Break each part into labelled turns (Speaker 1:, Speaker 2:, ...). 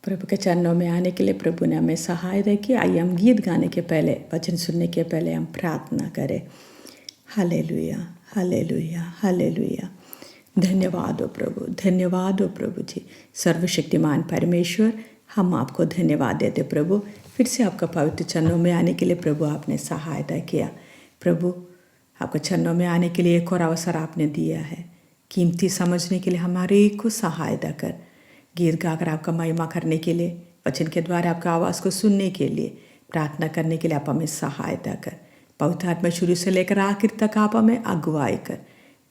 Speaker 1: प्रभु के चरणों में आने के लिए प्रभु ने हमें सहायता की। आइए हम गीत गाने के पहले, वचन सुनने के पहले हम प्रार्थना करें। Hallelujah, hallelujah, hallelujah. धन्यवाद हो प्रभु, धन्यवाद हो प्रभु जी। सर्वशक्तिमान परमेश्वर, हम आपको धन्यवाद देते प्रभु। फिर से आपका पवित्र चरणों में आने के लिए प्रभु आपने सहायता किया। प्रभु आपके चरणों में आने के लिए एक और अवसर आपने दिया है। कीमती समझने के लिए हमारे को सहायता कर, गीत गाकर आपका महिमा करने के लिए, वचन के द्वारा आपका आवाज़ को सुनने के लिए, प्रार्थना करने के लिए आप हमें सहायता कर। पवित्र आत्मा शुरू से लेकर आखिर तक आप हमें अगुवाई कर।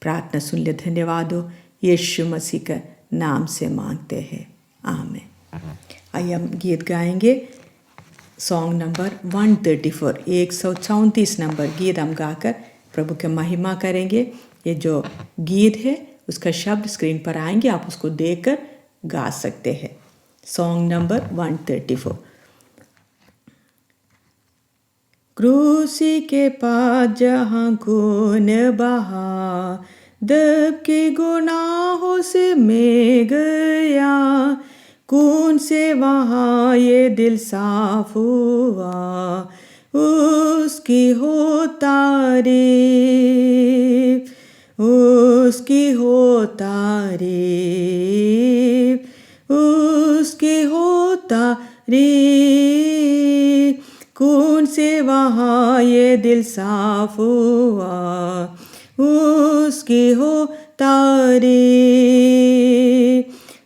Speaker 1: प्रार्थना सुन ले, धन्यवाद हो, यीशु मसीह का नाम से मांगते हैं, आमीन। आइए हम गीत गाएंगे। सॉन्ग नंबर 134, 134 नंबर गीत हम गाकर प्रभु के महिमा करेंगे। ये जो गीत है उसका शब्द स्क्रीन पर आएंगे, आप उसको देखकर गा सकते हैं। Song number 134। क्रूसी के पास जहाँ खून बहा, दब के गुनाहों से मैं गया, कौन से वहाँ ये दिल साफ हुआ, उसकी हो तारीफ, उसकी हो तारीफ, उसकी हो तारीफ, कौन से वहाँ ये दिल साफ हुआ, उसकी हो तारीफ।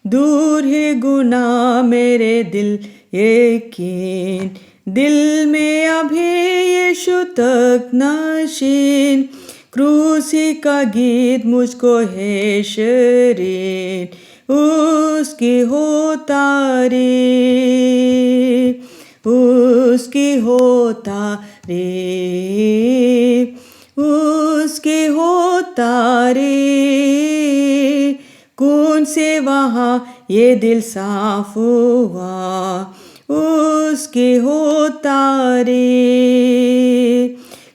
Speaker 1: दूर है गुनाह मेरे दिल यकीन, दिल में अभी यीशु तक नशीन, क्रूसी का गीत मुझको है शरीर, उसकी हो तारीफ, उसकी हो तारीफ, उसकी हो तारीफ, कौन से वहाँ ये दिल साफ हुआ, उसकी हो तारीफ।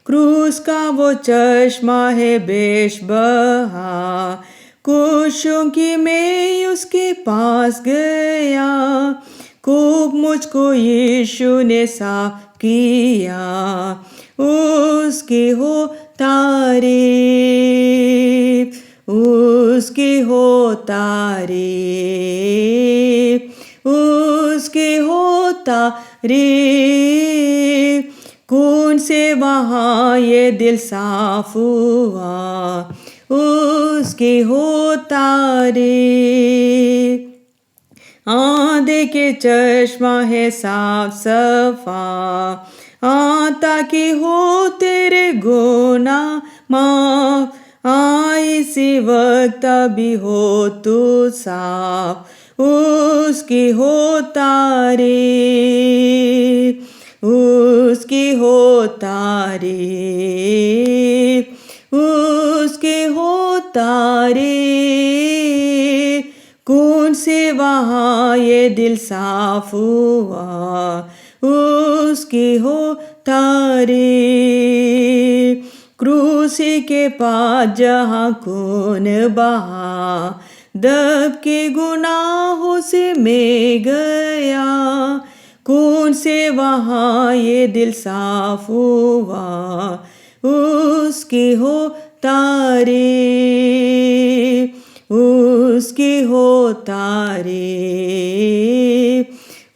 Speaker 1: क्रूस का वो चश्मा है बेशबहा, कुशों की मैं उसके पास गया, खूब मुझको यीशु ने साफ किया, उसकी हो तारीफ, उसकी हो तारीफ, उसकी हो तारीफ, कौन से वहाँ ये दिल साफ हुआ, उसकी हो तारीफ। आंधे के चश्मा है साफ सफा, ताकि हो तेरे गुनाह माफ, इसी वक्त भी हो तू साफ, उसकी हो तारीफ, उसकी हो तारीफ, उसकी हो तारीफ, कौन से वहाँ ये दिल साफ हुआ, उसकी हो तारीफ। क्रूसी के पास जहाँ खून बहा, दब के गुनाहों से मैं गया, कौन से वहाँ ये दिल साफ हुआ, उसकी हो तारीफ, उसकी हो तारीफ,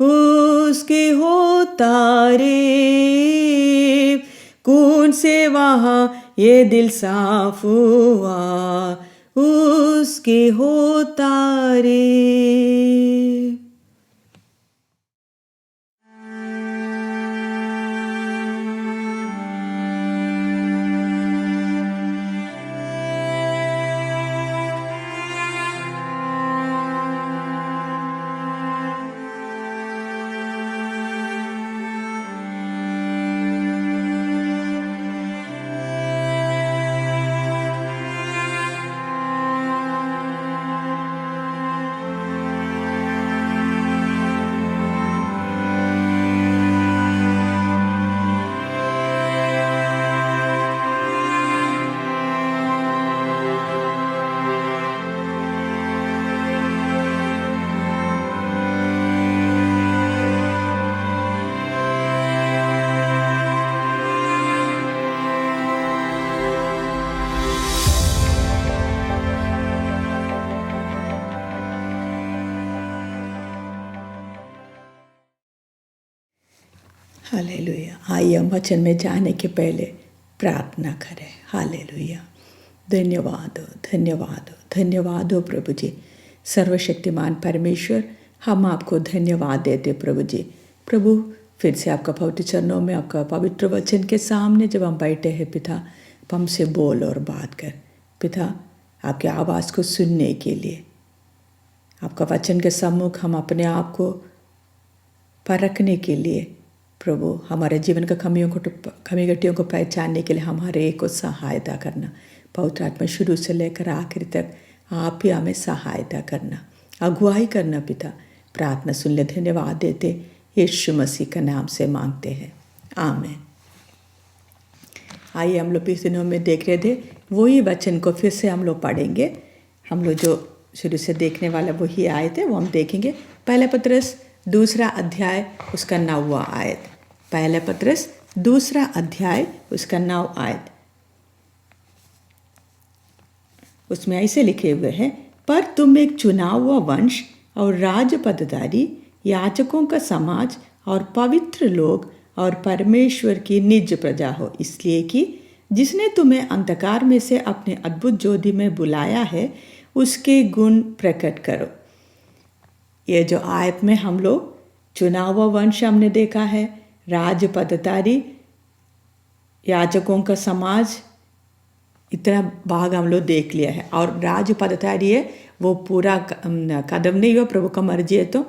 Speaker 1: उसकी हो तारीफ, कौन से वहाँ ये दिल साफ हुआ, उसकी हो तारीफ। हालेलुया। आइए हम वचन में जाने के पहले प्रार्थना करें। हालेलुया। धन्यवाद हो, धन्यवाद हो, धन्यवाद हो प्रभु जी। सर्वशक्तिमान परमेश्वर, हम आपको धन्यवाद देते प्रभु जी। प्रभु, फिर से आपका पवित्र चरणों में, आपका पवित्र वचन के सामने जब हम बैठे हैं पिता, हमसे बोल और बात कर पिता, आपके आवाज़ को सुनने के लिए, आपका वचन के सम्मुख हम अपने आप को परखने के लिए प्रभु, हमारे जीवन का कमी घटियों को पहचानने के लिए हमारे एक को सहायता करना। पवित्र आत्मा शुरू से लेकर आखिर तक आप ही हमें सहायता करना, अगुवाई करना पिता। प्रार्थना सुन ले, धन्यवाद देते यीशु मसीह का नाम से मांगते हैं, आमीन। आइए, हम लोग पिछले दिनों में देख रहे थे वही वचन को फिर से हम लोग पढ़ेंगे। हम लोग जो शुरू से देखने वाला वही आए थे वो हम देखेंगे। पहला पत्रस 2 अध्याय उसका 9वां आयत। पहला पत्रस 2 अध्याय उसका 9 आयत। उसमें ऐसे लिखे हुए हैं, पर तुम एक चुना हुआ वंश और राज पदधारी, याजकों का समाज और पवित्र लोग और परमेश्वर की निज प्रजा हो, इसलिए कि जिसने तुम्हें अंधकार में से अपने अद्भुत ज्योति में बुलाया है उसके गुण प्रकट करो। ये जो आयत में हम लोग चुना हुआ वंश हमने देखा है, राज पदधारी, याजकों का समाज, इतना भाग हम लोग देख लिया है। और राज पदधारी है वो पूरा कदम नहीं हुआ, प्रभु का मर्जी है। तो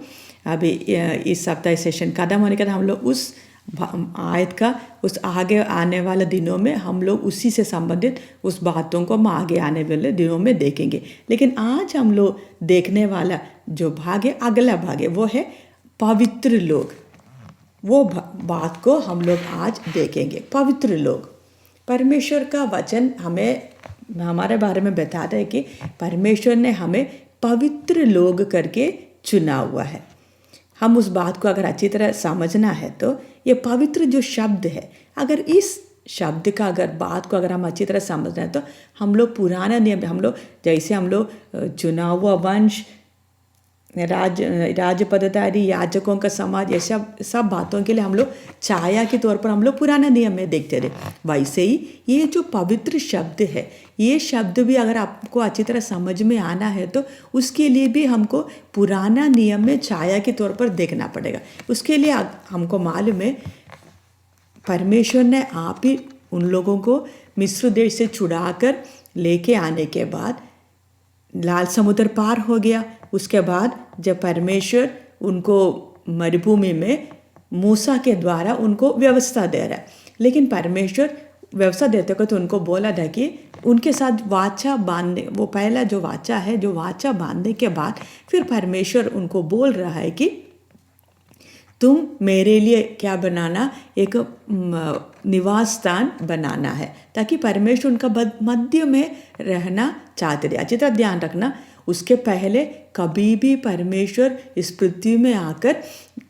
Speaker 1: अभी इस सप्ताह सेशन कदम होने के बाद हम लोग उस आयत का उस आगे आने वाले दिनों में हम लोग उसी से संबंधित उस बातों को हम आगे आने वाले दिनों में देखेंगे। लेकिन आज हम लोग देखने वाला जो भाग है, अगला भाग है, वो है पवित्र लोग। वो बात को हम लोग आज देखेंगे। पवित्र लोग, परमेश्वर का वचन हमें हमारे बारे में बताता है कि परमेश्वर ने हमें पवित्र लोग करके चुना हुआ है। हम उस बात को अगर अच्छी तरह समझना है तो ये पवित्र जो शब्द है, अगर इस शब्द का अगर बात को अगर हम अच्छी तरह समझना है तो हम लोग पुराना नियम, हम लोग जैसे हम लोग चुना हुआ वंश, राज पदधारी, याजकों का समाज, ये सब बातों के लिए हम लोग छाया के तौर पर हम लोग पुराना नियम में देखते थे। वैसे ही ये जो पवित्र शब्द है, ये शब्द भी अगर आपको अच्छी तरह समझ में आना है तो उसके लिए भी हमको पुराना नियम में छाया के तौर पर देखना पड़ेगा। उसके लिए हमको मालूम है परमेश्वर ने आप ही उन लोगों को मिस्र देश से छुड़ाकर लेके आने के बाद लाल समुद्र पार हो गया। उसके बाद जब परमेश्वर उनको मरुभूमि में मूसा के द्वारा उनको व्यवस्था दे रहा है, लेकिन परमेश्वर व्यवस्था देते को तो उनको बोला था कि उनके साथ वाचा बांधने, वो पहला जो वाचा है, जो वाचा बांधने के बाद फिर परमेश्वर उनको बोल रहा है कि तुम मेरे लिए क्या बनाना, एक निवास स्थान बनाना है, ताकि परमेश्वर उनका मध्य में रहना चाहते थे। अच्छी तरह ध्यान रखना, उसके पहले कभी भी परमेश्वर इस पृथ्वी में आकर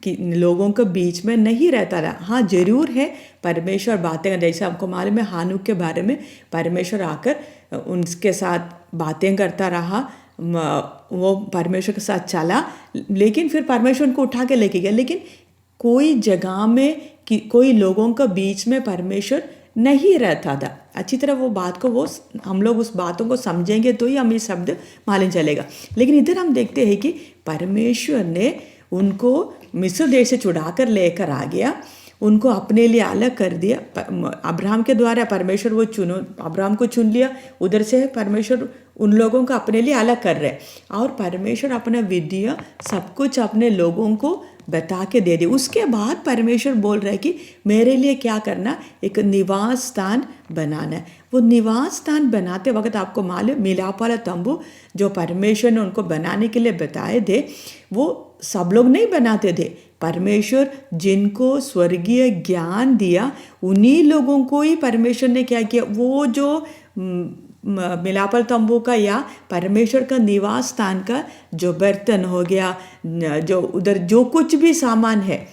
Speaker 1: लोगों के बीच में नहीं रहता रहा। हाँ, जरूर है परमेश्वर बातें कर, जैसे आपको मालूम है हानूक के बारे में परमेश्वर आकर उनके साथ बातें करता रहा, वो परमेश्वर के साथ चला, लेकिन फिर परमेश्वर उनको उठा के लेके गया। लेकिन कोई जगह में कोई लोगों के बीच में परमेश्वर नहीं रहता था। अच्छी तरह वो बात को वो हम लोग उस बातों को समझेंगे तो ही हमें शब्द मालूम चलेगा। लेकिन इधर हम देखते हैं कि परमेश्वर ने उनको मिस्र देश से छुड़ा कर लेकर आ गया, उनको अपने लिए अलग कर दिया। अब्राहम के द्वारा परमेश्वर वो अब्राहम को चुन लिया, उधर से परमेश्वर उन लोगों को अपने लिए अलग कर रहे हैं, और परमेश्वर अपना विधियाँ सब कुछ अपने लोगों को बता के दे दी। उसके बाद परमेश्वर बोल रहा है कि मेरे लिए क्या करना, एक निवास स्थान बनाना है। वो निवास स्थान बनाते वक्त आपको मालूम, मिलाप वाला तंबू जो परमेश्वर ने उनको बनाने के लिए बताए थे, वो सब लोग नहीं बनाते थे। परमेश्वर जिनको स्वर्गीय ज्ञान दिया उन्हीं लोगों को ही परमेश्वर ने क्या किया, वो जो मिलापल तंबू का या परमेश्वर का निवास स्थान का जो बर्तन हो गया, जो उधर जो कुछ भी सामान है,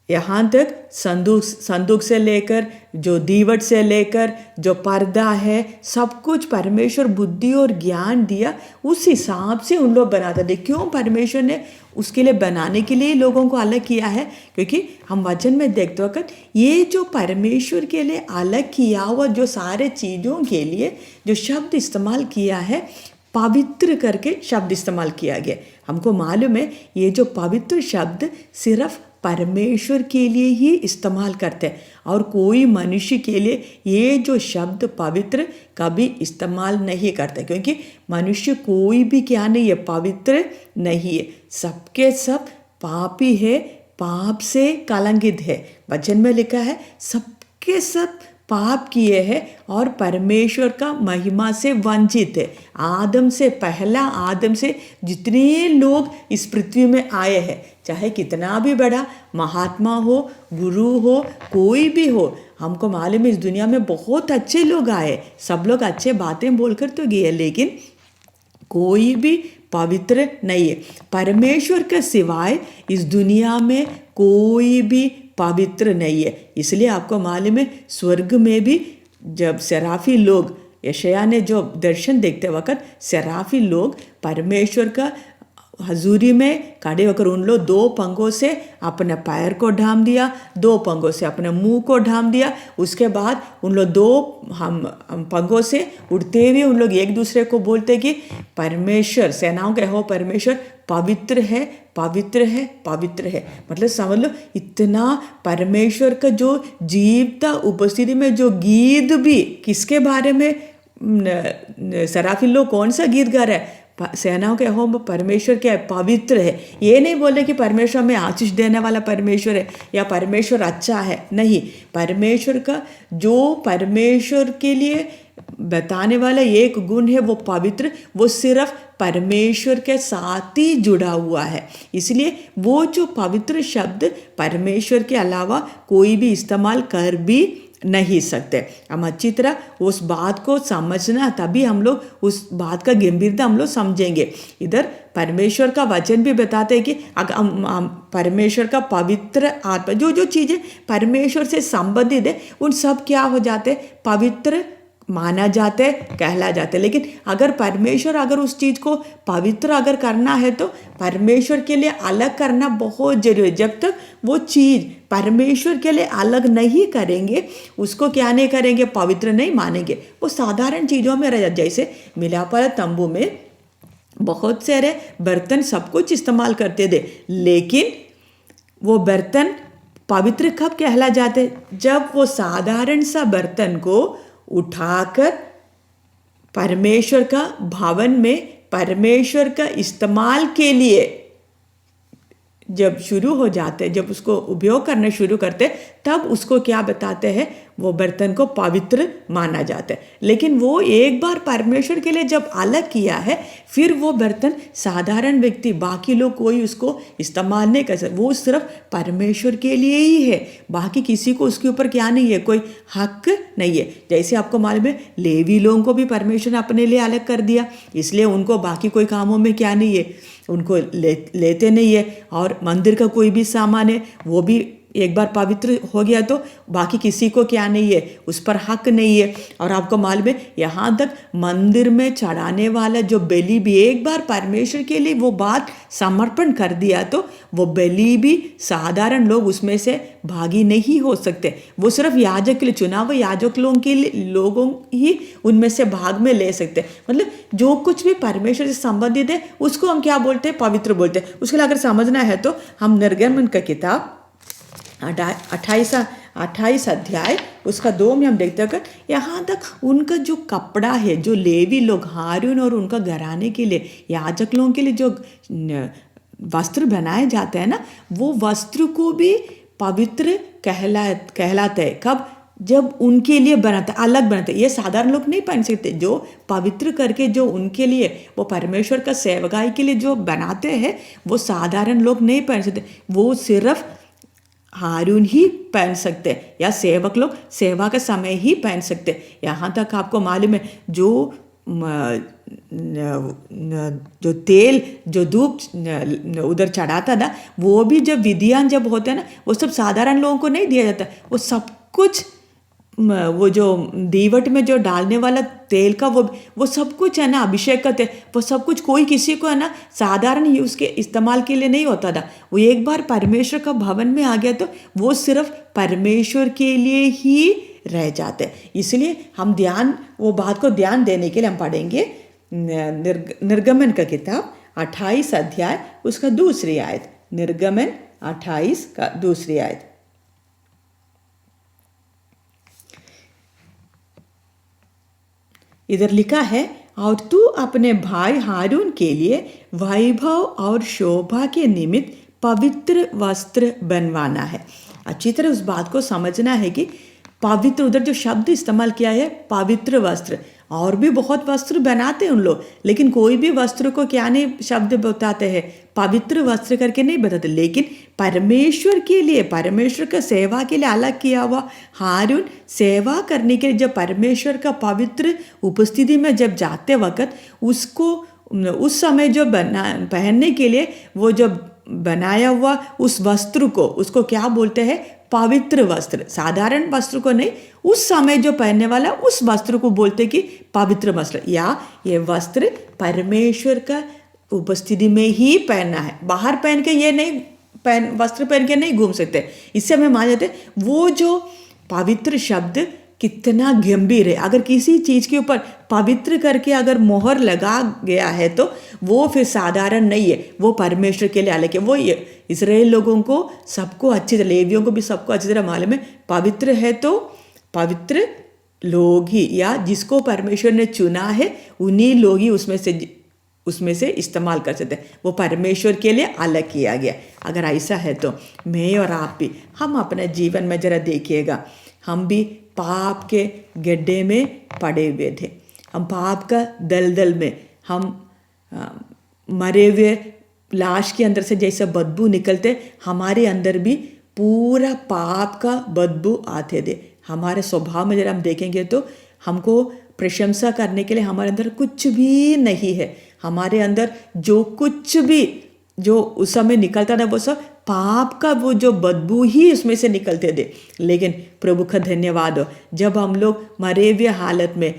Speaker 1: यहाँ तक संदूक से लेकर जो दीवट से लेकर जो पर्दा है, सब कुछ परमेश्वर बुद्धि और ज्ञान दिया, उस हिसाब से उन लोग बनाते थे। क्यों परमेश्वर ने उसके लिए बनाने के लिए लोगों को अलग किया है? क्योंकि हम वचन में देखते वक्त ये जो परमेश्वर के लिए अलग किया हुआ जो सारे चीज़ों के लिए जो शब्द इस्तेमाल किया है, पवित्र करके शब्द इस्तेमाल किया गया। हमको मालूम है ये जो पवित्र शब्द सिर्फ परमेश्वर के लिए ही इस्तेमाल करते हैं, और कोई मनुष्य के लिए ये जो शब्द पवित्र कभी इस्तेमाल नहीं करते, क्योंकि मनुष्य कोई भी क्या नहीं है, पवित्र नहीं है। सबके सब पापी है, पाप से कलंकित है। वचन में लिखा है सबके सब पाप किए हैं और परमेश्वर का महिमा से वंचित है। आदम से पहला आदम से जितने लोग इस पृथ्वी में आए हैं, चाहे कितना भी बड़ा महात्मा हो, गुरु हो, कोई भी हो, हमको मालूम है इस दुनिया में बहुत अच्छे लोग आए, सब लोग अच्छे बातें बोलकर तो गए, लेकिन कोई भी पवित्र नहीं है। परमेश्वर के सिवाय इस दुनिया में कोई भी पवित्र नहीं है। इसलिए आपको मालूम है स्वर्ग में भी जब सराफी लोग, यशायाह ने जो दर्शन देखते वक्त सराफी लोग परमेश्वर का हजूरी में खड़े होकर उन लोग 2 पंखों से अपने पैर को ढाम दिया, 2 पंखों से अपने मुंह को ढाम दिया। उसके बाद उन लोग 2 पंखों से उड़ते हुए उन लोग एक दूसरे को बोलते कि परमेश्वर, सेनाओं का हो परमेश्वर पवित्र है, पवित्र है, पवित्र है। मतलब समझ लो इतना परमेश्वर का जो जीवता उपस्थिति में जो गीत भी किसके बारे में, सराफी लोग कौन सा गीत गा रहे हैं? सेनाओं के हो परमेश्वर क्या है? पवित्र है। ये नहीं बोले कि परमेश्वर में आशीष देने वाला परमेश्वर है या परमेश्वर अच्छा है, नहीं। परमेश्वर का जो परमेश्वर के लिए बताने वाला एक गुण है वो पवित्र, वो सिर्फ परमेश्वर के साथ ही जुड़ा हुआ है। इसलिए वो जो पवित्र शब्द परमेश्वर के अलावा कोई भी इस्तेमाल कर भी नहीं सकते। हम अच्छी तरह उस बात को समझना, तभी हम लोग उस बात का गंभीरता हम लोग समझेंगे। इधर परमेश्वर का वचन भी बताते हैं कि अगर परमेश्वर का पवित्र आत्मा, जो जो चीज़ें परमेश्वर से संबंधित है उन सब क्या हो जाते, पवित्र माना जाते, कहला जाते। लेकिन अगर परमेश्वर अगर उस चीज़ को पवित्र अगर करना है तो परमेश्वर के लिए अलग करना बहुत जरूरी है। जब तक वो चीज़ परमेश्वर के लिए अलग नहीं करेंगे, उसको क्या नहीं करेंगे, पवित्र नहीं मानेंगे। वो साधारण चीज़ों में रह जाते, जैसे मिलाप वाले तंबू में बहुत सारे बर्तन सब कुछ इस्तेमाल करते थे, लेकिन वो बर्तन पवित्र कब कहला जाते, जब वो साधारण सा बर्तन को उठाकर परमेश्वर का भवन में परमेश्वर का इस्तेमाल के लिए जब शुरू हो जाते, जब उसको उपयोग करना शुरू करते, तब उसको क्या बताते हैं, वो बर्तन को पवित्र माना जाता है। लेकिन वो एक बार परमेश्वर के लिए जब अलग किया है, फिर वो बर्तन साधारण व्यक्ति, बाकी लोग कोई उसको इस्तेमाल नहीं कर सकते। वो सिर्फ परमेश्वर के लिए ही है, बाकी किसी को उसके ऊपर क्या नहीं है, कोई हक नहीं है। जैसे आपको मालूम है लेवी लोगों को भी परमेश्वर ने अपने लिए अलग कर दिया, इसलिए उनको बाकी कोई कामों में क्या नहीं है, उनको लेते नहीं है। और मंदिर का कोई भी सामान है वो भी एक बार पवित्र हो गया तो बाकी किसी को क्या नहीं है, उस पर हक नहीं है। और आपको मालूम है यहाँ तक मंदिर में चढ़ाने वाला जो बलि भी एक बार परमेश्वर के लिए वो बात समर्पण कर दिया तो वो बलि भी साधारण लोग उसमें से भागी नहीं हो सकते। वो सिर्फ याजक के लिए, चुना हुए याजक लोगों ही उनमें से भाग में ले सकते। मतलब जो कुछ भी परमेश्वर से संबंधित है उसको हम क्या बोलते हैं, पवित्र बोलते हैं। उसके लिए अगर समझना है तो हम निर्गमन का किताब 28 अध्याय उसका 2 में हम देखते हैं कि यहाँ तक उनका जो कपड़ा है, जो लेवी लोग हारून और उनका घराने के लिए, याजक लोगों के लिए जो वस्त्र बनाए जाते हैं ना, वो वस्त्र को भी पवित्र कहलाते हैं। कब, जब उनके लिए बनाते, अलग बनाते। ये साधारण लोग नहीं पहन सकते। जो पवित्र करके जो उनके लिए वो परमेश्वर का सेवकाई के लिए जो बनाते हैं वो साधारण लोग नहीं पहन सकते। वो सिर्फ हारून ही पहन सकते या सेवक लोग सेवा के समय ही पहन सकते। यहाँ तक आपको मालूम है जो जो तेल जो धूप उधर चढ़ाता था, वो भी जब विधियाँ जब होते हैं ना, वो सब साधारण लोगों को नहीं दिया जाता, वो सब कुछ वो जो दीवट में जो डालने वाला तेल का वो सब कुछ है ना, अभिषेक का तेल, वो सब कुछ कोई किसी को है ना साधारण यूज़ के इस्तेमाल के लिए नहीं होता था। वो एक बार परमेश्वर का भवन में आ गया तो वो सिर्फ परमेश्वर के लिए ही रह जाते। इसलिए हम वो बात को ध्यान देने के लिए हम पढ़ेंगे निर्गमन का किताब 28 अध्याय उसका दूसरी आयत। निर्गमन 28 का दूसरी आयत। इधर लिखा है, और तू अपने भाई हारून के लिए वैभव और शोभा के निमित्त पवित्र वस्त्र बनवाना है। अच्छी तरह उस बात को समझना है कि पवित्र, उधर जो शब्द इस्तेमाल किया है पवित्र वस्त्र, और भी बहुत वस्त्र बनाते हैं उन लोग, लेकिन कोई भी वस्त्र को क्या नहीं शब्द बताते हैं, पवित्र वस्त्र करके नहीं बताते। लेकिन परमेश्वर के लिए, परमेश्वर का सेवा के लिए अलग किया हुआ हारून सेवा करने के लिए जब परमेश्वर का पवित्र उपस्थिति में जब जाते वक्त उसको उस समय जो पहनने के लिए वो जो बनाया हुआ उस वस्त्र को, उसको क्या बोलते हैं, पवित्र वस्त्र। साधारण वस्त्र को नहीं, उस समय जो पहनने वाला उस वस्त्र को बोलते कि पवित्र वस्त्र, या ये वस्त्र परमेश्वर का उपस्थिति में ही पहनना है। बाहर पहन के ये नहीं वस्त्र पहन के नहीं घूम सकते। इससे हमें मान जाते वो जो पवित्र शब्द कितना गंभीर है। अगर किसी चीज़ के ऊपर पवित्र करके अगर मोहर लगा गया है तो वो फिर साधारण नहीं है, वो परमेश्वर के लिए अलग है। वो इस्राएल लोगों को सबको अच्छी तरह, लेवियों को भी सबको अच्छी तरह मालूम है, पवित्र है तो पवित्र लोग ही, या जिसको परमेश्वर ने चुना है उन्हीं लोग ही उसमें से इस्तेमाल कर सकते हैं। वो परमेश्वर के लिए अलग किया गया। अगर ऐसा है तो मैं और आप भी, हम अपने जीवन में जरा देखिएगा, हम भी पाप के गड्ढे में पड़े हुए थे। हम पाप का दलदल में, हम मरे हुए लाश के अंदर से जैसे बदबू निकलते, हमारे अंदर भी पूरा पाप का बदबू आते थे। हमारे स्वभाव में जरा हम देखेंगे तो हमको प्रशंसा करने के लिए हमारे अंदर कुछ भी नहीं है। हमारे अंदर जो कुछ भी जो उस समय निकलता था वो सब पाप का वो जो बदबू ही उसमें से निकलते थे। लेकिन प्रभु का धन्यवाद हो, जब हम लोग मरे हुए हालत में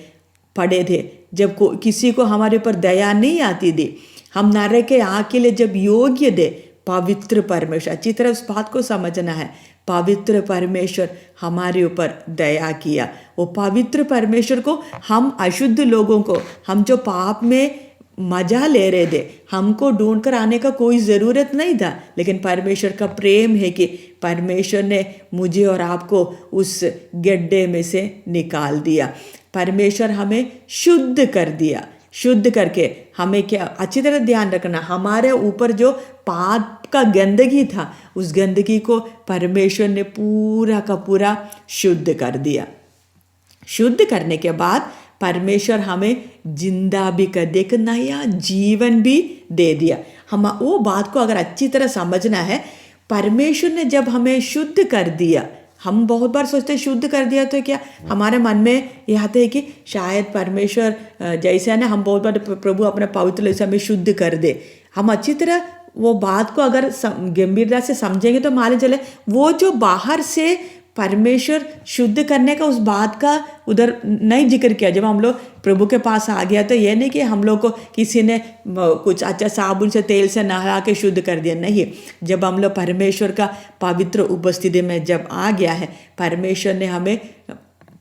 Speaker 1: पड़े थे, जब किसी को हमारे ऊपर दया नहीं आती थी, हम नरक के आग के लिए जब योग्य थे, पवित्र परमेश्वर, अच्छी तरह उस बात को समझना है, पवित्र परमेश्वर हमारे ऊपर दया किया। वो पवित्र परमेश्वर को, हम अशुद्ध लोगों को, हम जो पाप में मजा ले रहे थे, हमको ढूंढ कर आने का कोई ज़रूरत नहीं था। लेकिन परमेश्वर का प्रेम है कि परमेश्वर ने मुझे और आपको उस गड्ढे में से निकाल दिया। परमेश्वर हमें शुद्ध कर दिया। शुद्ध करके हमें क्या अच्छी तरह ध्यान रखना, हमारे ऊपर जो पाप का गंदगी था, उस गंदगी को परमेश्वर ने पूरा का पूरा शुद्ध कर दिया। शुद्ध करने के बाद परमेश्वर हमें जिंदा भी कर दिया, एक नया जीवन भी दे दिया। हम वो बात को अगर अच्छी तरह समझना है, परमेश्वर ने जब हमें शुद्ध कर दिया, हम बहुत बार सोचते हैं शुद्ध कर दिया तो क्या, हमारे मन में यह आता है कि शायद परमेश्वर जैसे है ना, हम बहुत बार प्रभु अपने पवित्र से हमें शुद्ध कर दे। हम अच्छी तरह वो बात को अगर गंभीरता से समझेंगे तो मालूम चले वो जो बाहर से परमेश्वर शुद्ध करने का उस बात का उधर नहीं जिक्र किया। जब हम लोग प्रभु के पास आ गया तो ये नहीं कि हम लोग को किसी ने कुछ अच्छा साबुन से तेल से नहा के शुद्ध कर दिया, नहीं। जब हम लोग परमेश्वर का पवित्र उपस्थिति में जब आ गया है, परमेश्वर ने हमें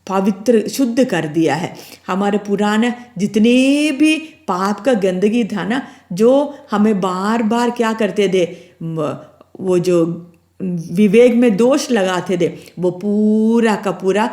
Speaker 1: पवित्र शुद्ध कर दिया है। हमारे पुराने जितने भी पाप का गंदगी था ना, जो हमें बार बार क्या करते थे, वो जो विवेक में दोष लगाते थे, वो पूरा का पूरा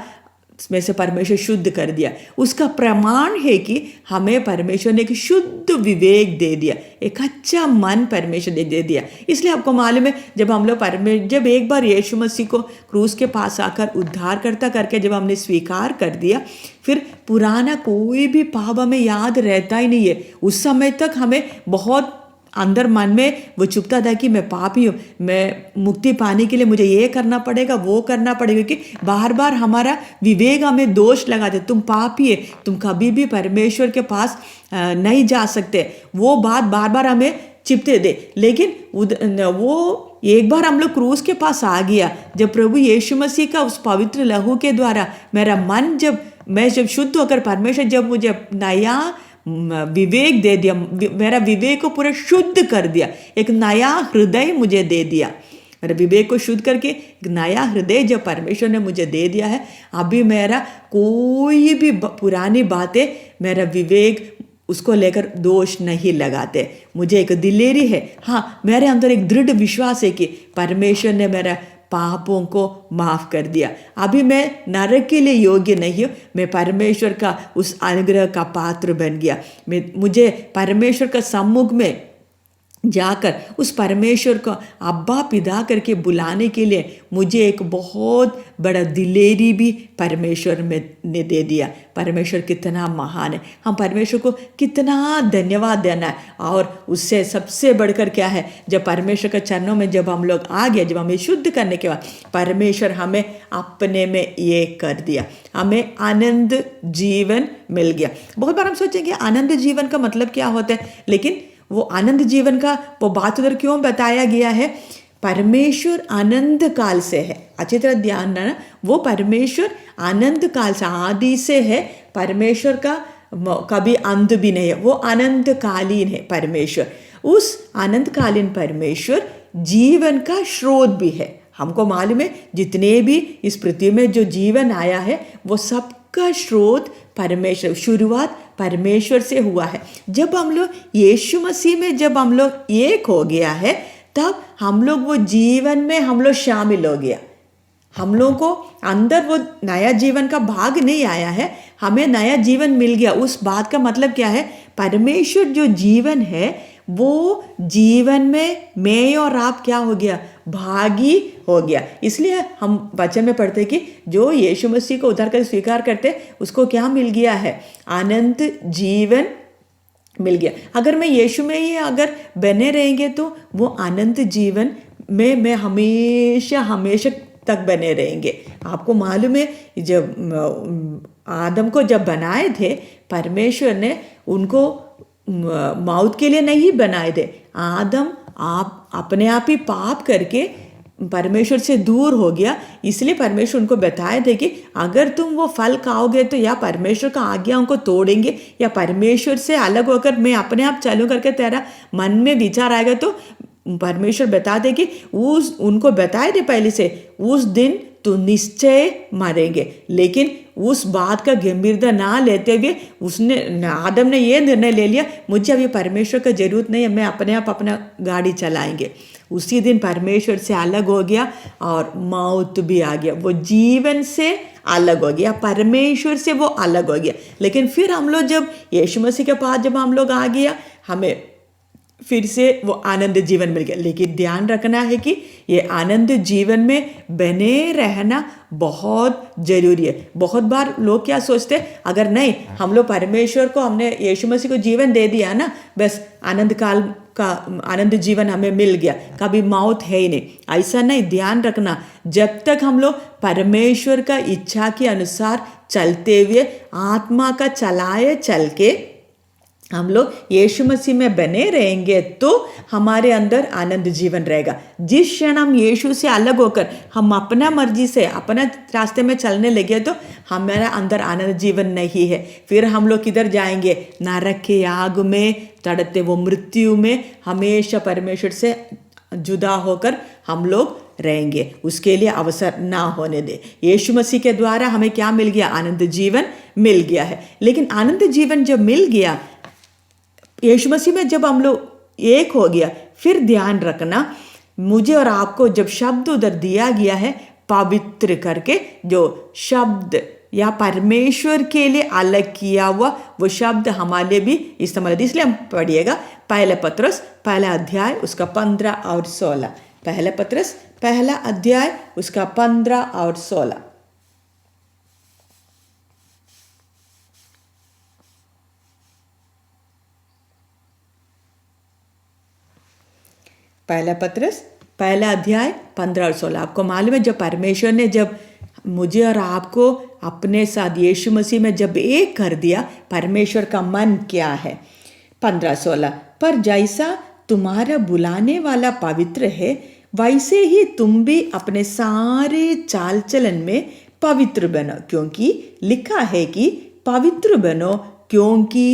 Speaker 1: में से परमेश्वर शुद्ध कर दिया। उसका प्रमाण है कि हमें परमेश्वर ने एक शुद्ध विवेक दे दिया, एक अच्छा मन परमेश्वर ने दे दिया। इसलिए आपको मालूम है, जब हम लोग जब एक बार यीशु मसीह को क्रूस के पास आकर उद्धारकर्ता करके जब हमने स्वीकार कर दिया, फिर पुराना कोई भी पाप हमें याद रहता ही नहीं है। उस समय तक हमें बहुत अंदर मन में वो चुभता था कि मैं पापी हूँ, मैं मुक्ति पाने के लिए मुझे ये करना पड़ेगा, वो करना पड़ेगा, क्योंकि बार बार हमारा विवेक हमें दोष लगाते, तुम पापी है, तुम कभी भी परमेश्वर के पास नहीं जा सकते। वो बात बार बार हमें चिपते दे। लेकिन वो एक बार हम लोग क्रूस के पास आ गया, जब प्रभु यीशु मसीह का उस पवित्र लहू के द्वारा मेरा मन मैं जब शुद्ध होकर परमेश्वर जब मुझे नया विवेक दे दिया, मेरा विवेक को पूरा शुद्ध कर दिया, एक नया हृदय मुझे दे दिया। मेरे विवेक को शुद्ध करके एक नया हृदय जब परमेश्वर ने मुझे दे दिया है, अभी मेरा कोई भी पुरानी बातें, मेरा विवेक उसको लेकर दोष नहीं लगाते। मुझे एक दिलेरी है, हाँ, मेरे अंदर एक दृढ़ विश्वास है कि परमेश्वर ने मेरा पापों को माफ़ कर दिया। अभी मैं नरक के लिए योग्य नहीं हूँ, मैं परमेश्वर का उस अनुग्रह का पात्र बन गया। मुझे परमेश्वर का सम्मुख में जाकर उस परमेश्वर को अब्बा पिता करके बुलाने के लिए मुझे एक बहुत बड़ा दिलेरी भी परमेश्वर ने दे दिया। परमेश्वर कितना महान है, हम परमेश्वर को कितना धन्यवाद देना है। और उससे सबसे बढ़कर क्या है, जब परमेश्वर के चरणों में जब हम लोग आ गए, जब हमें शुद्ध करने के बाद परमेश्वर हमें अपने में ये कर दिया, हमें आनंद जीवन मिल गया। बहुत बार हम सोचेंगे आनंद जीवन का मतलब क्या होता है, लेकिन वो आनंद जीवन का वो बात उधर क्यों बताया गया है? परमेश्वर आनंद काल से है, अच्छी तरह ध्यान देना, वो परमेश्वर आनंद काल से, आदि से है। परमेश्वर का कभी अंत भी नहीं है, वो आनंद कालीन है परमेश्वर। उस आनंद कालीन परमेश्वर जीवन का स्रोत भी है। हमको मालूम है जितने भी इस पृथ्वी में जो जीवन आया है वो सबका स्रोत परमेश्वर, शुरुआत परमेश्वर से हुआ है। जब हम लोग यीशु मसीह में जब हम लोग एक हो गया है, तब हम लोग वो जीवन में हम लोग शामिल हो गया। हम लोगों को अंदर वो नया जीवन का भाग नहीं आया है, हमें नया जीवन मिल गया। उस बात का मतलब क्या है? परमेश्वर जो जीवन है वो जीवन में मैं और आप क्या हो गया? भागी हो गया। इसलिए हम वचन में पढ़ते हैं कि जो यीशु मसीह को उद्धार कर स्वीकार करते उसको क्या मिल गया है? आनंद जीवन मिल गया। अगर मैं यीशु में ही अगर बने रहेंगे तो वो आनंद जीवन में मैं हमेशा हमेशा तक बने रहेंगे। आपको मालूम है जब आदम को जब बनाए थे, परमेश्वर ने उनको मौत के लिए नहीं बनाए थे। आदम आप अपने आप ही पाप करके परमेश्वर से दूर हो गया, इसलिए परमेश्वर उनको बताए थे कि अगर तुम वो फल खाओगे तो या परमेश्वर का आज्ञाओं को तोड़ेंगे या परमेश्वर से अलग होकर मैं अपने आप चालू करके तेरा मन में विचार आएगा, तो परमेश्वर बता दे कि उनको बताए थे पहले से, उस दिन तो निश्चय मरेंगे। लेकिन उस बात का गंभीरता ना लेते हुए आदम ने ये निर्णय ले लिया, मुझे अभी परमेश्वर का जरूरत नहीं है, मैं अपने आप अपना गाड़ी चलाएंगे। उसी दिन परमेश्वर से अलग हो गया और मौत भी आ गया, वो जीवन से अलग हो गया, परमेश्वर से वो अलग हो गया। लेकिन फिर हम लोग जब यीशु मसीह के पास जब हम लोग आ गया, हमें फिर से वो आनंद जीवन मिल गया। लेकिन ध्यान रखना है कि ये आनंद जीवन में बने रहना बहुत जरूरी है। बहुत बार लोग क्या सोचते हैं, अगर नहीं हम लोग परमेश्वर को, हमने यीशु मसीह को जीवन दे दिया ना, बस आनंद काल का आनंद जीवन हमें मिल गया, कभी मौत है ही नहीं। ऐसा नहीं, ध्यान रखना, जब तक हम लोग परमेश्वर का इच्छा के अनुसार चलते हुए आत्मा का चलाए चल के हम लोग यीशु मसीह में बने रहेंगे तो हमारे अंदर आनंद जीवन रहेगा। जिस क्षण हम यीशु से अलग होकर हम अपना मर्जी से अपना रास्ते में चलने लगे तो हमारा अंदर आनंद जीवन नहीं है। फिर हम लोग किधर जाएंगे? नरक के आग में तड़पते, वो मृत्यु में हमेशा परमेश्वर से जुदा होकर हम लोग रहेंगे। उसके लिए अवसर ना होने दे। यीशु मसीह के द्वारा हमें क्या मिल गया? आनंद जीवन मिल गया है। लेकिन आनंद जीवन जब मिल गया यीशु मसीह में, जब हम लोग एक हो गया, फिर ध्यान रखना, मुझे और आपको जब शब्द उधर दिया गया है पवित्र करके, जो शब्द या परमेश्वर के लिए अलग किया हुआ वो शब्द हमारे लिए भी इस्तेमाल। इसलिए हम पढ़िएगा पहला पत्रस पहला अध्याय उसका 15 और 16। पहला पत्रस पहला अध्याय उसका 15 और 16। पहला पत्रस पहला अध्याय 15 और 16। आपको मालूम है जब परमेश्वर ने जब मुझे और आपको अपने साथ यीशु मसीह में जब एक कर दिया, परमेश्वर का मन क्या है। 15-16 पर जैसा तुम्हारा बुलाने वाला पवित्र है, वैसे ही तुम भी अपने सारे चाल चलन में पवित्र बनो, क्योंकि लिखा है कि पवित्र बनो क्योंकि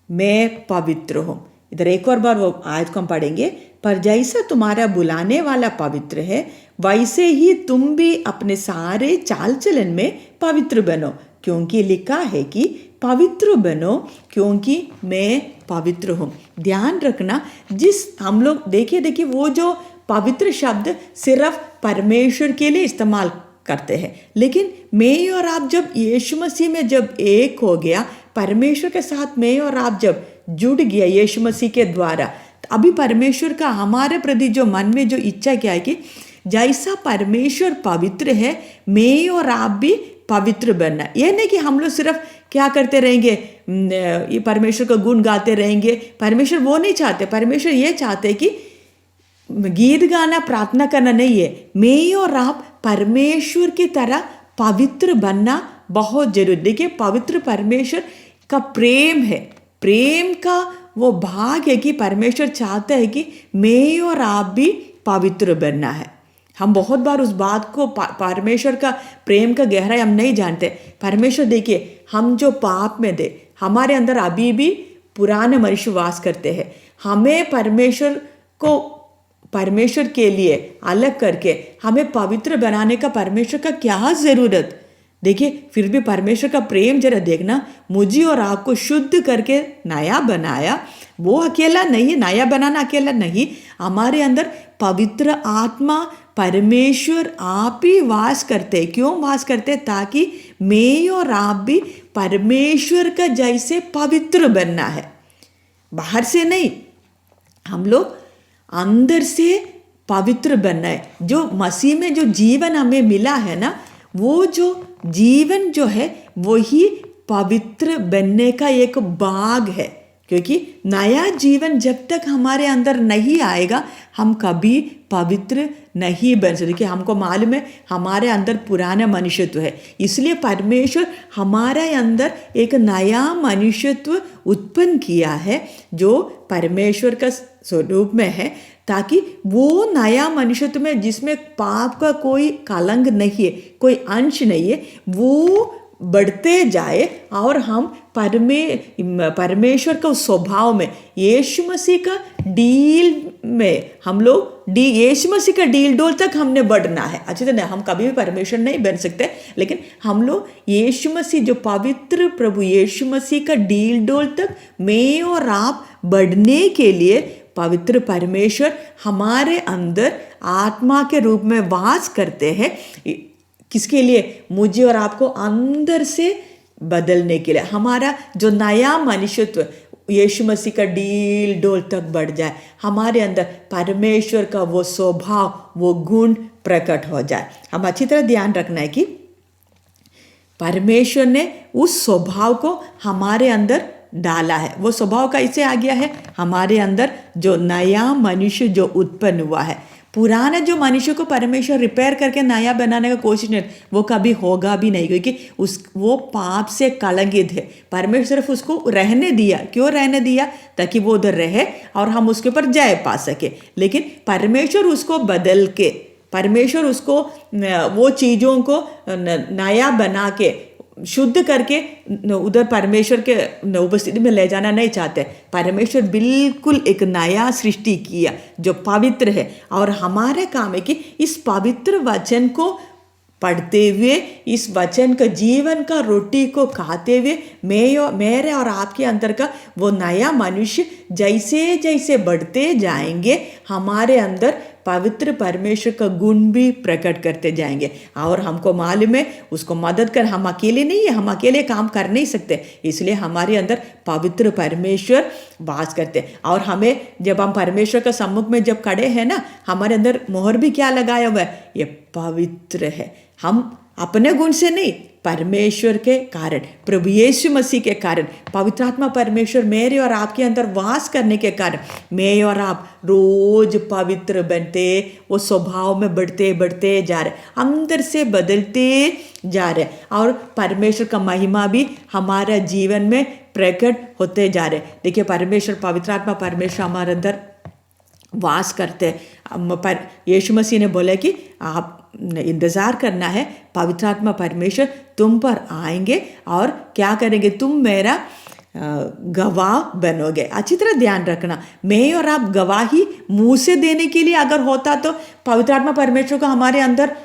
Speaker 1: मैं पवित्र हूँ। इधर एक और बार वो आयत को हम पढ़ेंगे। पर जैसा तुम्हारा बुलाने वाला पवित्र है, वैसे ही तुम भी अपने सारे चाल चलन में पवित्र बनो, क्योंकि लिखा है कि पवित्र बनो क्योंकि मैं पवित्र हूँ। ध्यान रखना, जिस हम लोग देखिए वो जो पवित्र शब्द सिर्फ परमेश्वर के लिए इस्तेमाल करते हैं, लेकिन मैं और आप जब यीशु मसीह में जब एक हो गया, परमेश्वर के साथ मैं और आप जब जुड़ गया यीशु मसीह के द्वारा, अभी परमेश्वर का हमारे प्रति जो मन में जो इच्छा क्या है कि जैसा परमेश्वर पवित्र है, मैं और आप भी पवित्र बनना। यह नहीं कि हम लोग सिर्फ क्या करते रहेंगे, ये परमेश्वर का गुण गाते रहेंगे। परमेश्वर वो नहीं चाहते। परमेश्वर ये चाहते कि गीत गाना प्रार्थना करना नहीं है, मैं और आप परमेश्वर की तरह पवित्र बनना बहुत जरूरी। देखिए पवित्र परमेश्वर का प्रेम है, प्रेम का वो भाग है कि परमेश्वर चाहता है कि मैं और आप भी पवित्र बनना है। हम बहुत बार उस बात को परमेश्वर का प्रेम का गहराई हम नहीं जानते। परमेश्वर देखिए, हम जो पाप में थे, हमारे अंदर अभी भी पुराने मनुष्य वास करते हैं। हमें परमेश्वर के लिए अलग करके हमें पवित्र बनाने का परमेश्वर का क्या ज़रूरत। देखिए फिर भी परमेश्वर का प्रेम जरा देखना, मुझे और आपको शुद्ध करके नया बनाया। वो अकेला नहीं, नया बनाना अकेला नहीं, हमारे अंदर पवित्र आत्मा परमेश्वर आप ही वास करते। क्यों वास करते? ताकि मैं और आप भी परमेश्वर का जैसे पवित्र बनना है, बाहर से नहीं, हम लोग अंदर से पवित्र बनना है। जो मसीह में जो जीवन हमें मिला है ना, वो जो जीवन जो है वही पवित्र बनने का एक भाग है। क्योंकि नया जीवन जब तक हमारे अंदर नहीं आएगा, हम कभी पवित्र नहीं बन सकते। कि हमको मालूम है हमारे अंदर पुराना मनुष्यत्व है, इसलिए परमेश्वर हमारे अंदर एक नया मनुष्यत्व उत्पन्न किया है जो परमेश्वर का स्वरूप में है, ताकि वो नया मनुष्यत्व में जिसमें पाप का कोई कलंक नहीं है, कोई अंश नहीं है, वो बढ़ते जाए और हम परमेश्वर का स्वभाव में यीशु मसीह का डील में हम लोग यीशु मसीह का डील डोल तक हमने बढ़ना है। अच्छी तरह हम कभी भी परमेश्वर नहीं बन सकते, लेकिन हम लोग यीशु मसीह जो पवित्र प्रभु यीशु मसीह का डील डोल तक मैं और आप बढ़ने के लिए पवित्र परमेश्वर हमारे अंदर आत्मा के रूप में वास करते हैं। किसके लिए? मुझे और आपको अंदर से बदलने के लिए। हमारा जो नया मनुष्यत्व यीशु मसीह का डील डोल तक बढ़ जाए, हमारे अंदर परमेश्वर का वो स्वभाव, वो गुण प्रकट हो जाए। हम अच्छी तरह ध्यान रखना है कि परमेश्वर ने उस स्वभाव को हमारे अंदर डाला है। वो स्वभाव कैसे आ गया है? हमारे अंदर जो नया मनुष्य जो उत्पन्न हुआ है। पुराने जो मनुष्य को परमेश्वर रिपेयर करके नया बनाने का कोशिश नहीं, वो कभी होगा भी नहीं, क्योंकि वो पाप से कलंकित है। परमेश्वर सिर्फ उसको रहने दिया। क्यों रहने दिया? ताकि वो उधर रहे और हम उसके ऊपर जय पा सके। लेकिन परमेश्वर उसको बदल के, परमेश्वर उसको वो चीज़ों को नया बना के शुद्ध करके उधर परमेश्वर के उपस्थिति में ले जाना नहीं चाहते। परमेश्वर बिल्कुल एक नया सृष्टि किया जो पवित्र है, और हमारा काम है कि इस पवित्र वचन को पढ़ते हुए, इस वचन का जीवन का रोटी को खाते हुए मेरे और आपके अंदर का वो नया मनुष्य जैसे जैसे बढ़ते जाएंगे, हमारे अंदर पवित्र परमेश्वर का गुण भी प्रकट करते जाएंगे। और हमको मालूम है उसको मदद कर, हम अकेले नहीं है, हम अकेले काम कर नहीं सकते, इसलिए हमारे अंदर पवित्र परमेश्वर वास करते हैं। और हमें जब हम परमेश्वर का सम्मुख में जब खड़े हैं ना, हमारे अंदर मोहर भी क्या लगाया हुआ है? ये पवित्र है। हम अपने गुण से नहीं, परमेश्वर के कारण, प्रभु यीशु मसीह के कारण, पवित्र आत्मा परमेश्वर मेरे और आपके अंदर वास करने के कारण मैं और आप रोज पवित्र बनते, वो स्वभाव में बढ़ते बढ़ते जा रहे, अंदर से बदलते जा रहे, और परमेश्वर का महिमा भी हमारा जीवन में प्रकट होते जा रहे। देखिए, परमेश्वर, पवित्र आत्मा परमेश्वर हमारे अंदर वास करते हैं। पर यीशु मसीह ने बोला कि आप इंतज़ार करना है, पवित्र आत्मा परमेश्वर तुम पर आएंगे और क्या करेंगे, तुम मेरा गवाह बनोगे। अच्छी तरह ध्यान रखना, मैं और आप गवाही मुंह से देने के लिए अगर होता तो पवित्र आत्मा परमेश्वर को हमारे अंदर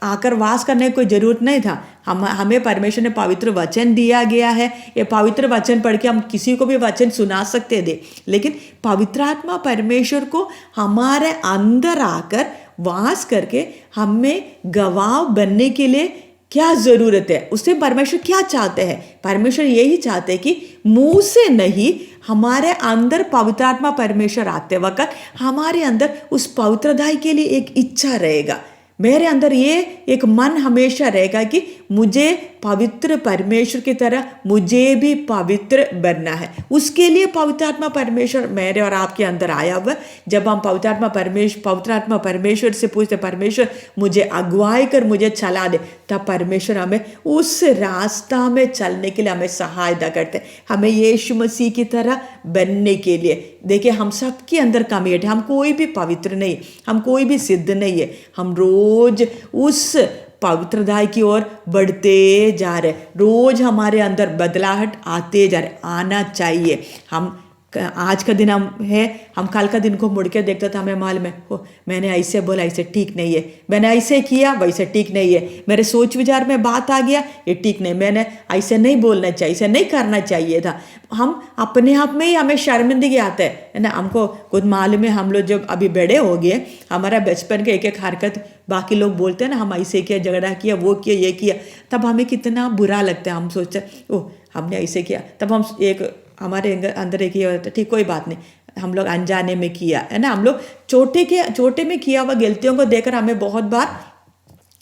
Speaker 1: आकर वास करने की कोई ज़रूरत नहीं था। हमें परमेश्वर ने पवित्र वचन दिया गया है, ये पवित्र वचन पढ़ के हम किसी को भी वचन सुना सकते थे, लेकिन पवित्र आत्मा परमेश्वर को हमारे अंदर आकर वास करके हमें गवाह बनने के लिए क्या ज़रूरत है, उससे परमेश्वर क्या चाहते हैं। परमेश्वर यही चाहते हैं कि मुंह से नहीं, हमारे अंदर पवित्र आत्मा परमेश्वर आते वक्त हमारे अंदर उस पवित्रताई के लिए एक इच्छा रहेगा, मेरे अंदर ये एक मन हमेशा रहेगा कि मुझे पवित्र परमेश्वर की तरह मुझे भी पवित्र बनना है। उसके लिए पवित्र आत्मा परमेश्वर मेरे और आपके अंदर आया हुआ। जब हम पवित्र आत्मा परमेश्वर से पूछते, परमेश्वर मुझे अगुवाई कर मुझे चला दे, तब परमेश्वर हमें उस रास्ता में चलने के लिए हमें सहायता करते, हमें यीशु मसीह की तरह बनने के लिए। देखिए, हम सबके अंदर कमियां, हम कोई भी पवित्र नहीं, हम कोई भी सिद्ध नहीं है, हम रोज उस पवित्रता की ओर बढ़ते जा रहे, रोज हमारे अंदर बदलाहट आते जा रहे, आना चाहिए। हम आज का दिन हम कल का दिन को मुड़ के देखते तो हमें मालूम है, हो मैंने ऐसे बोला, ऐसे ठीक नहीं है, मैंने ऐसे किया वैसे ठीक नहीं है, मेरे सोच विचार में बात आ गया ये ठीक नहीं, मैंने ऐसे नहीं बोलना चाहिए, ऐसे नहीं करना चाहिए था। हम अपने आप में ही हमें शर्मिंदगी आता है ना। हमको खुद मालूम है, हम लोग जब अभी बड़े हो गए, हमारा बचपन के एक एक हरकत बाकी लोग बोलते हैं ना, हम ऐसे किया, झगड़ा किया, वो किया, ये किया, तब हमें कितना बुरा लगता है। हम सोचते हैं ओह हमने ऐसे किया, तब हम हमारे अंदर एक ये होता है, ठीक कोई बात नहीं, हम लोग अनजाने में किया है ना। हम लोग छोटे में किया हुआ गलतियों को देखकर हमें बहुत बार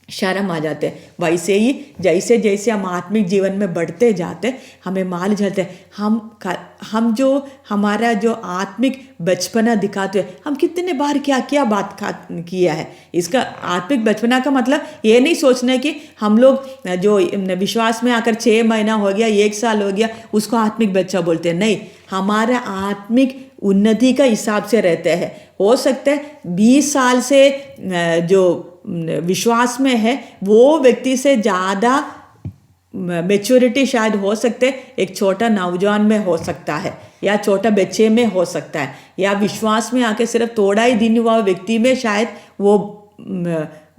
Speaker 1: शर्म आ जाते हैं। वैसे ही जैसे जैसे हम आत्मिक जीवन में बढ़ते जाते हमें माल जाते हैं, हम जो हमारा जो आत्मिक बचपना दिखाते हैं, हम कितने बार क्या बात किया है। इसका आत्मिक बचपना का मतलब ये नहीं सोचना है कि हम लोग जो विश्वास में आकर 6 महीना हो गया, 1 साल हो गया, उसको आत्मिक बच्चा बोलते हैं। नहीं, हमारा आत्मिक उन्नति का हिसाब से रहते हैं। हो सकता है 20 साल से जो विश्वास में है वो व्यक्ति से ज़्यादा मैच्योरिटी शायद हो सकते एक छोटा नौजवान में हो सकता है, या छोटा बच्चे में हो सकता है, या विश्वास में आके सिर्फ थोड़ा ही दिन हुआ व्यक्ति में शायद वो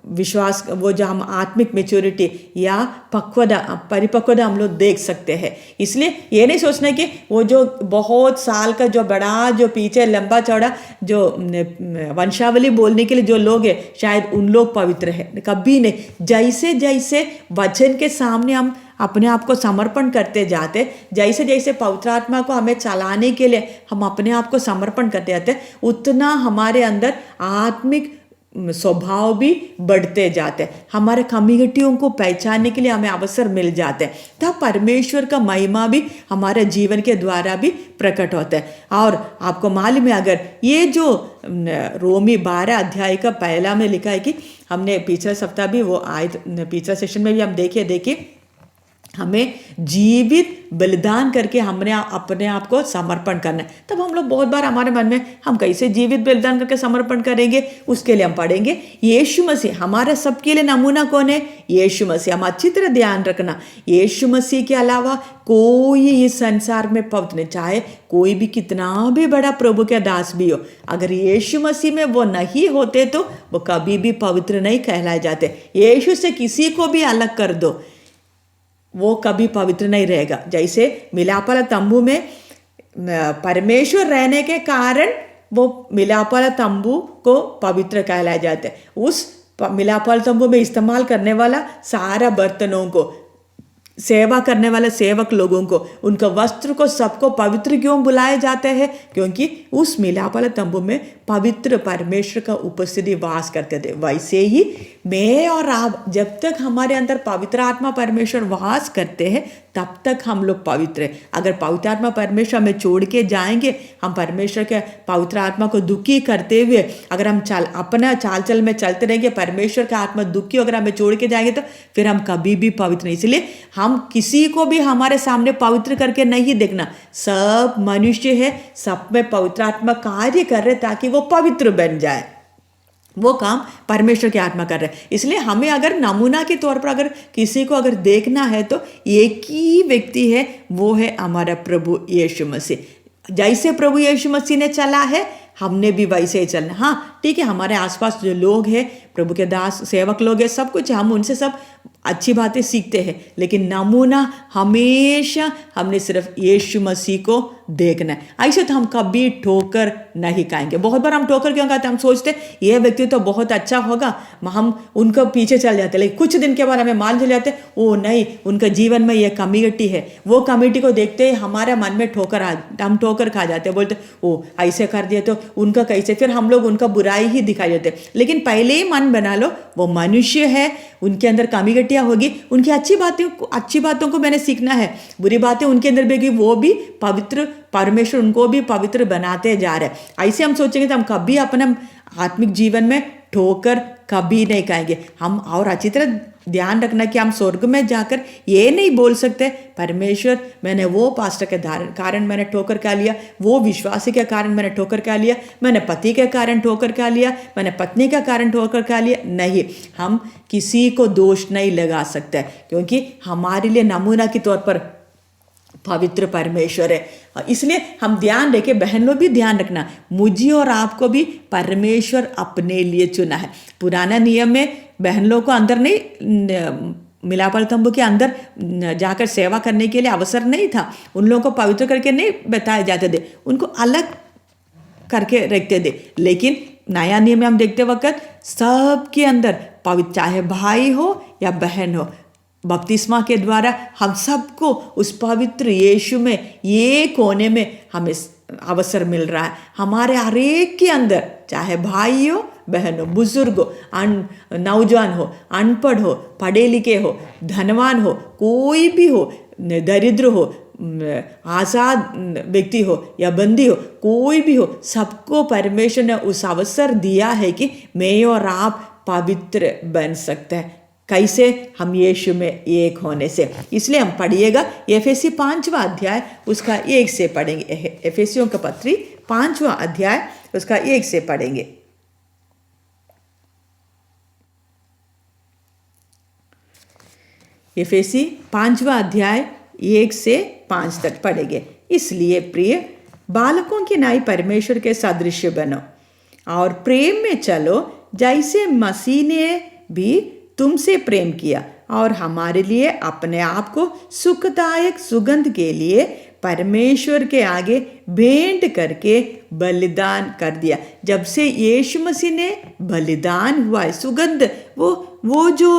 Speaker 1: विश्वास, वो जो हम आत्मिक मैच्योरिटी या परिपक्वता हम लोग देख सकते हैं। इसलिए ये नहीं सोचना कि वो जो बहुत साल का जो बड़ा जो पीछे लंबा चौड़ा जो वंशावली बोलने के लिए जो लोग हैं शायद उन लोग पवित्र हैं, कभी नहीं। जैसे जैसे वचन के सामने हम अपने आप को समर्पण करते जाते, जैसे जैसे पवित्र आत्मा को हमें चलाने के लिए हम अपने आप को समर्पण करते जाते, उतना हमारे अंदर आत्मिक स्वभाव भी बढ़ते जाते हैं। हमारे कम्युनिटियों को पहचानने के लिए हमें अवसर मिल जाते हैं, तब परमेश्वर का महिमा भी हमारे जीवन के द्वारा भी प्रकट होता है। और आपको मालूम है, अगर ये जो रोमी 12 अध्याय का पहला में लिखा है कि हमने पिछले सप्ताह भी वो आयत, पिछले सेशन में भी हम देखे हमें जीवित बलिदान करके हमने अपने आप को समर्पण करना है। तब हम लोग बहुत बार हमारे मन में हम कैसे जीवित बलिदान करके समर्पण करेंगे, उसके लिए हम पढ़ेंगे यीशु मसीह। हमारे सबके लिए नमूना कौन है? यीशु मसीह। हम अच्छी तरह ध्यान रखना, यीशु मसीह के अलावा कोई इस संसार में पवित्र नहीं, चाहे कोई भी कितना भी बड़ा प्रभु के दास भी हो, अगर यीशु मसीह में वो नहीं होते तो वो कभी भी पवित्र नहीं कहलाए जाते। यीशु से किसी को भी अलग कर दो, वो कभी पवित्र नहीं रहेगा। जैसे मिलाप वाला तंबू में परमेश्वर रहने के कारण वो मिलाप वाला तंबू को पवित्र कहलाया जाता है। उस मिलाप वाला तंबू में इस्तेमाल करने वाला सारा बर्तनों को सेवा करने वाले सेवक लोगों को, उनका वस्त्र को, सबको पवित्र क्यों बुलाए जाते हैं? क्योंकि उस मिलाप वाले तंबू में पवित्र परमेश्वर का उपस्थिति वास करते थे। वैसे ही मैं और आप, जब तक हमारे अंदर पवित्र आत्मा परमेश्वर वास करते हैं तब तक हम लोग पवित्र हैं। अगर पवित्र आत्मा परमेश्वर हमें छोड़ के जाएंगे, हम परमेश्वर के पवित्र आत्मा को दुखी करते हुए अगर हम अपना चाल चल में चलते रहेंगे, परमेश्वर का आत्मा दुखी अगर हमें छोड़ के जाएंगे तो फिर हम कभी भी पवित्र नहीं। इसलिए हम किसी को भी हमारे सामने पवित्र करके नहीं देखना। सब मनुष्य है, सब में पवित्र आत्मा कार्य कर रहे ताकि वो पवित्र बन जाए। वो काम परमेश्वर की आत्मा कर रहे हैं। इसलिए हमें अगर नमूना के तौर पर अगर किसी को अगर देखना है तो एक ही व्यक्ति है, वो है हमारा प्रभु यीशु मसीह। जैसे प्रभु यीशु मसीह ने चला है, हमने भी वैसे ही चलना। हाँ ठीक है, हमारे आसपास जो लोग हैं, प्रभु के दास सेवक लोग हैं, सब कुछ हम उनसे सब अच्छी बातें सीखते हैं, लेकिन नमूना हमेशा हमने सिर्फ यीशु मसीह को देखना है। ऐसे तो हम कभी ठोकर नहीं खाएंगे। बहुत बार हम ठोकर क्यों खाते हैं? हम सोचते ये व्यक्ति तो बहुत अच्छा होगा, हम उनका पीछे चल जाते, लेकिन कुछ दिन के बाद हमें मान चल जाते ओ नहीं, उनका जीवन में ये कमिटी है। वो कमिटी को देखते ही हमारे मन में हम ठोकर खा जाते, बोलते ओ ऐसे कर दिए तो उनका कैसे, फिर हम लोग उनका बुराई ही दिखाई देते। लेकिन पहले ही मन बना लो वो मनुष्य है, उनके अंदर कमिटियाँ होगी, उनकी अच्छी बातों को मैंने सीखना है, बुरी बातें उनके अंदर भी, वो भी पवित्र, परमेश्वर उनको भी पवित्र बनाते जा रहे हैं। ऐसे हम सोचेंगे तो हम कभी अपने आत्मिक जीवन में ठोकर कभी नहीं खाएंगे। हम और अच्छी तरह ध्यान रखना कि हम स्वर्ग में जाकर ये नहीं बोल सकते परमेश्वर मैंने वो पास्टर के कारण मैंने ठोकर खा लिया, वो विश्वासी के कारण मैंने ठोकर खा लिया, मैंने पति के कारण ठोकर खा लिया, मैंने पत्नी के कारण ठोकर खा लिया। नहीं, हम किसी को दोष नहीं लगा सकते, क्योंकि हमारे लिए नमूना के तौर पर पवित्र परमेश्वर है। इसलिए हम ध्यान रखें, बहन लोग भी ध्यान रखना, मुझे और आपको भी परमेश्वर अपने लिए चुना है। पुराना नियम में बहन लोग को अंदर नहीं, मिलाप वाले तंबू के अंदर जाकर सेवा करने के लिए अवसर नहीं था। उन लोगों को पवित्र करके नहीं बताए जाते थे, उनको अलग करके रखते थे। लेकिन नया नियम में हम देखते वक्त सबके अंदर पवित्र, चाहे भाई हो या बहन हो, बपतिस्मा के द्वारा हम सबको उस पवित्र यीशु में एक होने में हमें अवसर मिल रहा है। हमारे हर एक के अंदर, चाहे भाई हो, बहन हो, बुजुर्ग हो, नौजवान हो, अनपढ़ हो, पढ़े लिखे हो, धनवान हो, कोई भी हो, दरिद्र हो, आज़ाद व्यक्ति हो या बंदी हो, कोई भी हो, सबको परमेश्वर ने उस अवसर दिया है कि मैं और आप पवित्र बन सकते हैं। कैसे? हम यीशु में एक होने से। इसलिए हम पढ़िएगा एफेसी 5वां अध्याय उसका 1 से पढ़ेंगे। एफेसियों का पत्री 5वां अध्याय उसका 1 से पढ़ेंगे। एफेसी 5वां अध्याय 1 से 5 तक पढ़ेंगे। इसलिए प्रिय बालकों की नाई परमेश्वर के सदृश बनो और प्रेम में चलो, जैसे मसीह ने भी तुमसे प्रेम किया और हमारे लिए अपने आप को सुखदायक सुगंध के लिए परमेश्वर के आगे भेंट करके बलिदान कर दिया। जब से यीशु मसीह ने बलिदान हुआ है, सुगंध, वो जो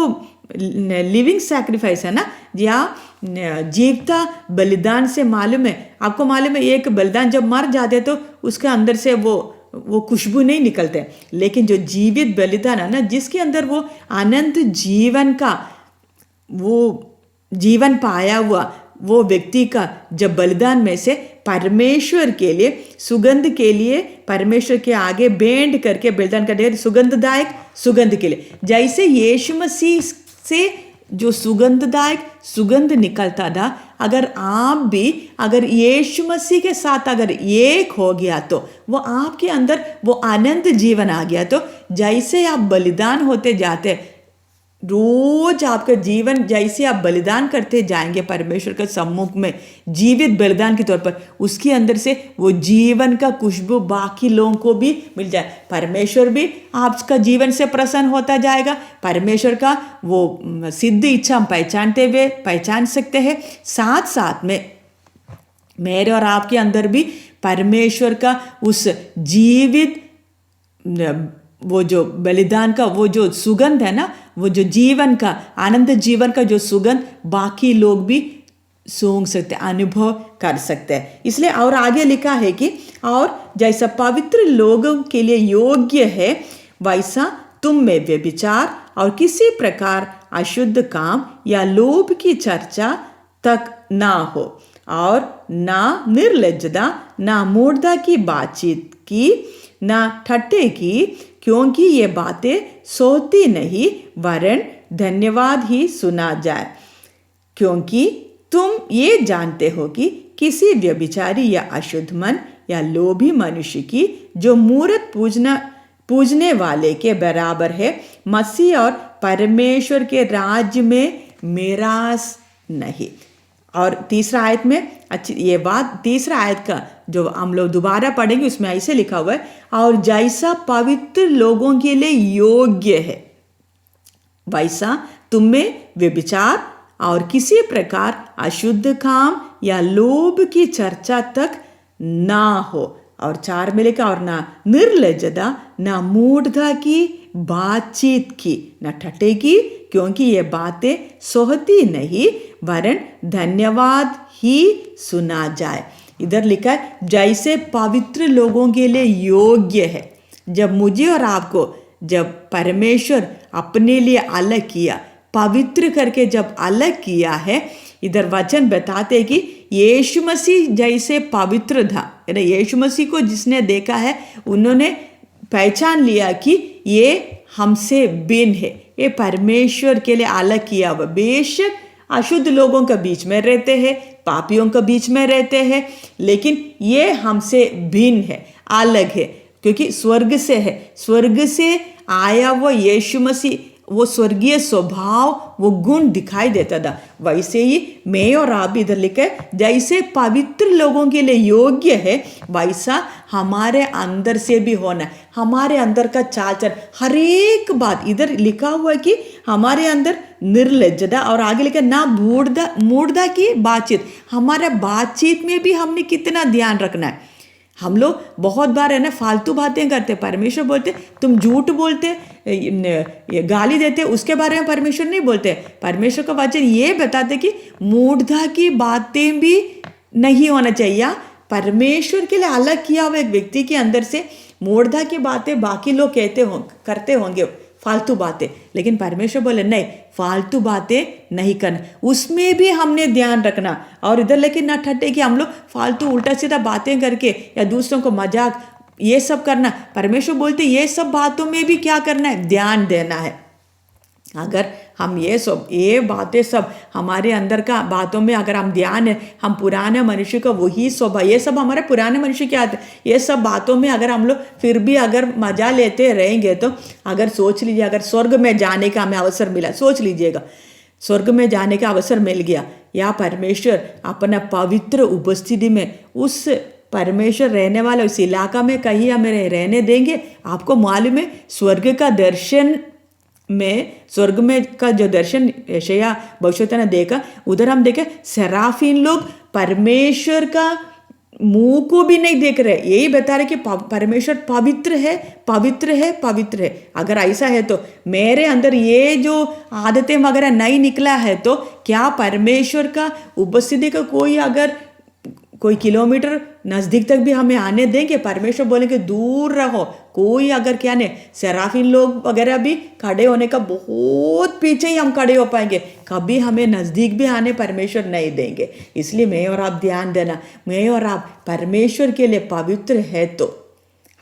Speaker 1: लिविंग सैक्रिफाइस है ना, या जीवता बलिदान से मालूम है, आपको मालूम है एक बलिदान जब मर जाते तो उसके अंदर से वो खुशबू नहीं निकलते, लेकिन जो जीवित बलिदान है ना, जिसके अंदर वो अनंत जीवन का वो जीवन पाया हुआ वो व्यक्ति का जब बलिदान में से परमेश्वर के लिए सुगंध के लिए परमेश्वर के आगे भेंट करके बलिदान कर दिया, सुगंधदायक सुगंध के लिए। जैसे यीशु मसीह से जो सुगंधदायक सुगंध निकलता था, अगर आप भी अगर यीशु मसीह के साथ अगर एक हो गया तो वो आपके अंदर वो अनंत जीवन आ गया। तो जैसे आप बलिदान होते जाते, रोज आपका जीवन जैसे आप बलिदान करते जाएंगे परमेश्वर के सम्मुख में जीवित बलिदान के तौर पर, उसके अंदर से वो जीवन का खुशबू बाकी लोगों को भी मिल जाए। परमेश्वर भी आपका जीवन से प्रसन्न होता जाएगा। परमेश्वर का वो सिद्ध इच्छा हम पहचान सकते हैं। साथ साथ में मेरे और आपके अंदर भी परमेश्वर का उस जीवित वो जो बलिदान का वो जो सुगंध है ना, वो जो जीवन का आनंद जीवन का जो सुगंध बाकी लोग भी सूंघ सकते, अनुभव कर सकते हैं। इसलिए और आगे लिखा है कि और जैसा पवित्र लोगों के लिए योग्य है वैसा तुम में व्यभिचार और किसी प्रकार अशुद्ध काम या लोभ की चर्चा तक ना हो, और ना निर्लज्जता, ना मूर्धा की बातचीत की, ना ठट्ठे की, क्योंकि ये बातें सोती नहीं वरन धन्यवाद ही सुना जाए। क्योंकि तुम ये जानते हो कि किसी व्यभिचारी या अशुद्ध मन या लोभी मनुष्य की जो मूर्त पूजने वाले के बराबर है, मसीह और परमेश्वर के राज्य में मिरास नहीं। और तीसरा आयत में अच्छी ये बात, तीसरा आयत का जो हम लोग दोबारा पढ़ेंगे उसमें ऐसे लिखा हुआ है, और जैसा पवित्र लोगों के लिए योग्य है वैसा तुम में व्यभिचार और किसी प्रकार अशुद्ध काम या लोभ की चर्चा तक ना हो। और 4 में लिखा, और ना निर्लज्जता, ना मूढ़ता की बातचीत की, ना ठट्ठे की, क्योंकि ये बातें सोहती नहीं वरन धन्यवाद ही सुना जाए। इधर लिखा है जैसे पवित्र लोगों के लिए योग्य है। जब मुझे और आपको जब परमेश्वर अपने लिए अलग किया, पवित्र करके जब अलग किया है, इधर वचन बताते हैं कि यीशु मसीह जैसे पवित्र था, यीशु मसीह को जिसने देखा है उन्होंने पहचान लिया कि ये हमसे भिन्न है, ये परमेश्वर के लिए अलग किया हुआ। बेशक अशुद्ध लोगों के बीच में रहते हैं, पापियों के बीच में रहते हैं, लेकिन ये हमसे भिन्न है, अलग है, क्योंकि स्वर्ग से है। स्वर्ग से आया वो यीशु मसीह, वो स्वर्गीय स्वभाव, वो गुण दिखाई देता था। वैसे ही मैं और आप इधर लिखे जैसे पवित्र लोगों के लिए योग्य है वैसा हमारे अंदर से भी होना है। हमारे अंदर का चाल चलन, हर एक बात इधर लिखा हुआ है कि हमारे अंदर निर्लज्जता, और आगे लिखा ना मूढ़ता की बातचीत। हमारे बातचीत में भी हमने कितना ध्यान रखना है। हम लोग बहुत बार है ना फालतू बातें करते। परमेश्वर बोलते तुम झूठ बोलते, गाली देते, उसके बारे में परमेश्वर नहीं बोलते। परमेश्वर का वचन ये बताते कि मूढ़ता की बातें भी नहीं होना चाहिए। परमेश्वर के लिए अलग किया हुआ एक व्यक्ति के अंदर से मूढ़ता की बातें बाकी लोग करते होंगे, फालतू बातें, लेकिन परमेश्वर बोले नहीं, फालतू बातें नहीं करना, उसमें भी हमने ध्यान रखना। और इधर लेकिन ना ठट्ठे कि हम लोग फालतू उल्टा सीधा बातें करके या दूसरों को मजाक ये सब करना। परमेश्वर बोलते ये सब बातों में भी क्या करना है, ध्यान देना है। अगर हम ये बातें सब हमारे अंदर का बातों में अगर हम ध्यान है, हम पुराने मनुष्य का वही स्वभाव, ये सब हमारे पुराने मनुष्य के आते, ये सब बातों में अगर हम लोग फिर भी अगर मजा लेते रहेंगे तो अगर सोच लीजिए, अगर स्वर्ग में जाने का हमें अवसर मिला, सोच लीजिएगा स्वर्ग में जाने का अवसर मिल गया, या परमेश्वर अपना पवित्र उपस्थिति में उस परमेश्वर रहने वाला उस इलाका में कहीं हमें रहने देंगे। आपको मालूम है स्वर्ग का दर्शन में, स्वर्ग में का जो दर्शन यशायाह भविष्यवक्ता ने देखा, उधर हम देखे सराफीन लोग परमेश्वर का मुंह को भी नहीं देख रहे, यही बता रहे कि परमेश्वर पवित्र है, पवित्र है, पवित्र है। अगर ऐसा है तो मेरे अंदर ये जो आदतें वगैरह नहीं निकला है तो क्या परमेश्वर का उपस्थिति का कोई किलोमीटर नज़दीक तक भी हमें आने देंगे? परमेश्वर बोलेंगे दूर रहो। कोई अगर क्या नहीं, सराफीन लोग वगैरह भी खड़े होने का बहुत पीछे ही हम खड़े हो पाएंगे, कभी हमें नज़दीक भी आने परमेश्वर नहीं देंगे। इसलिए मैं और आप ध्यान देना, मैं और आप परमेश्वर के लिए पवित्र है तो,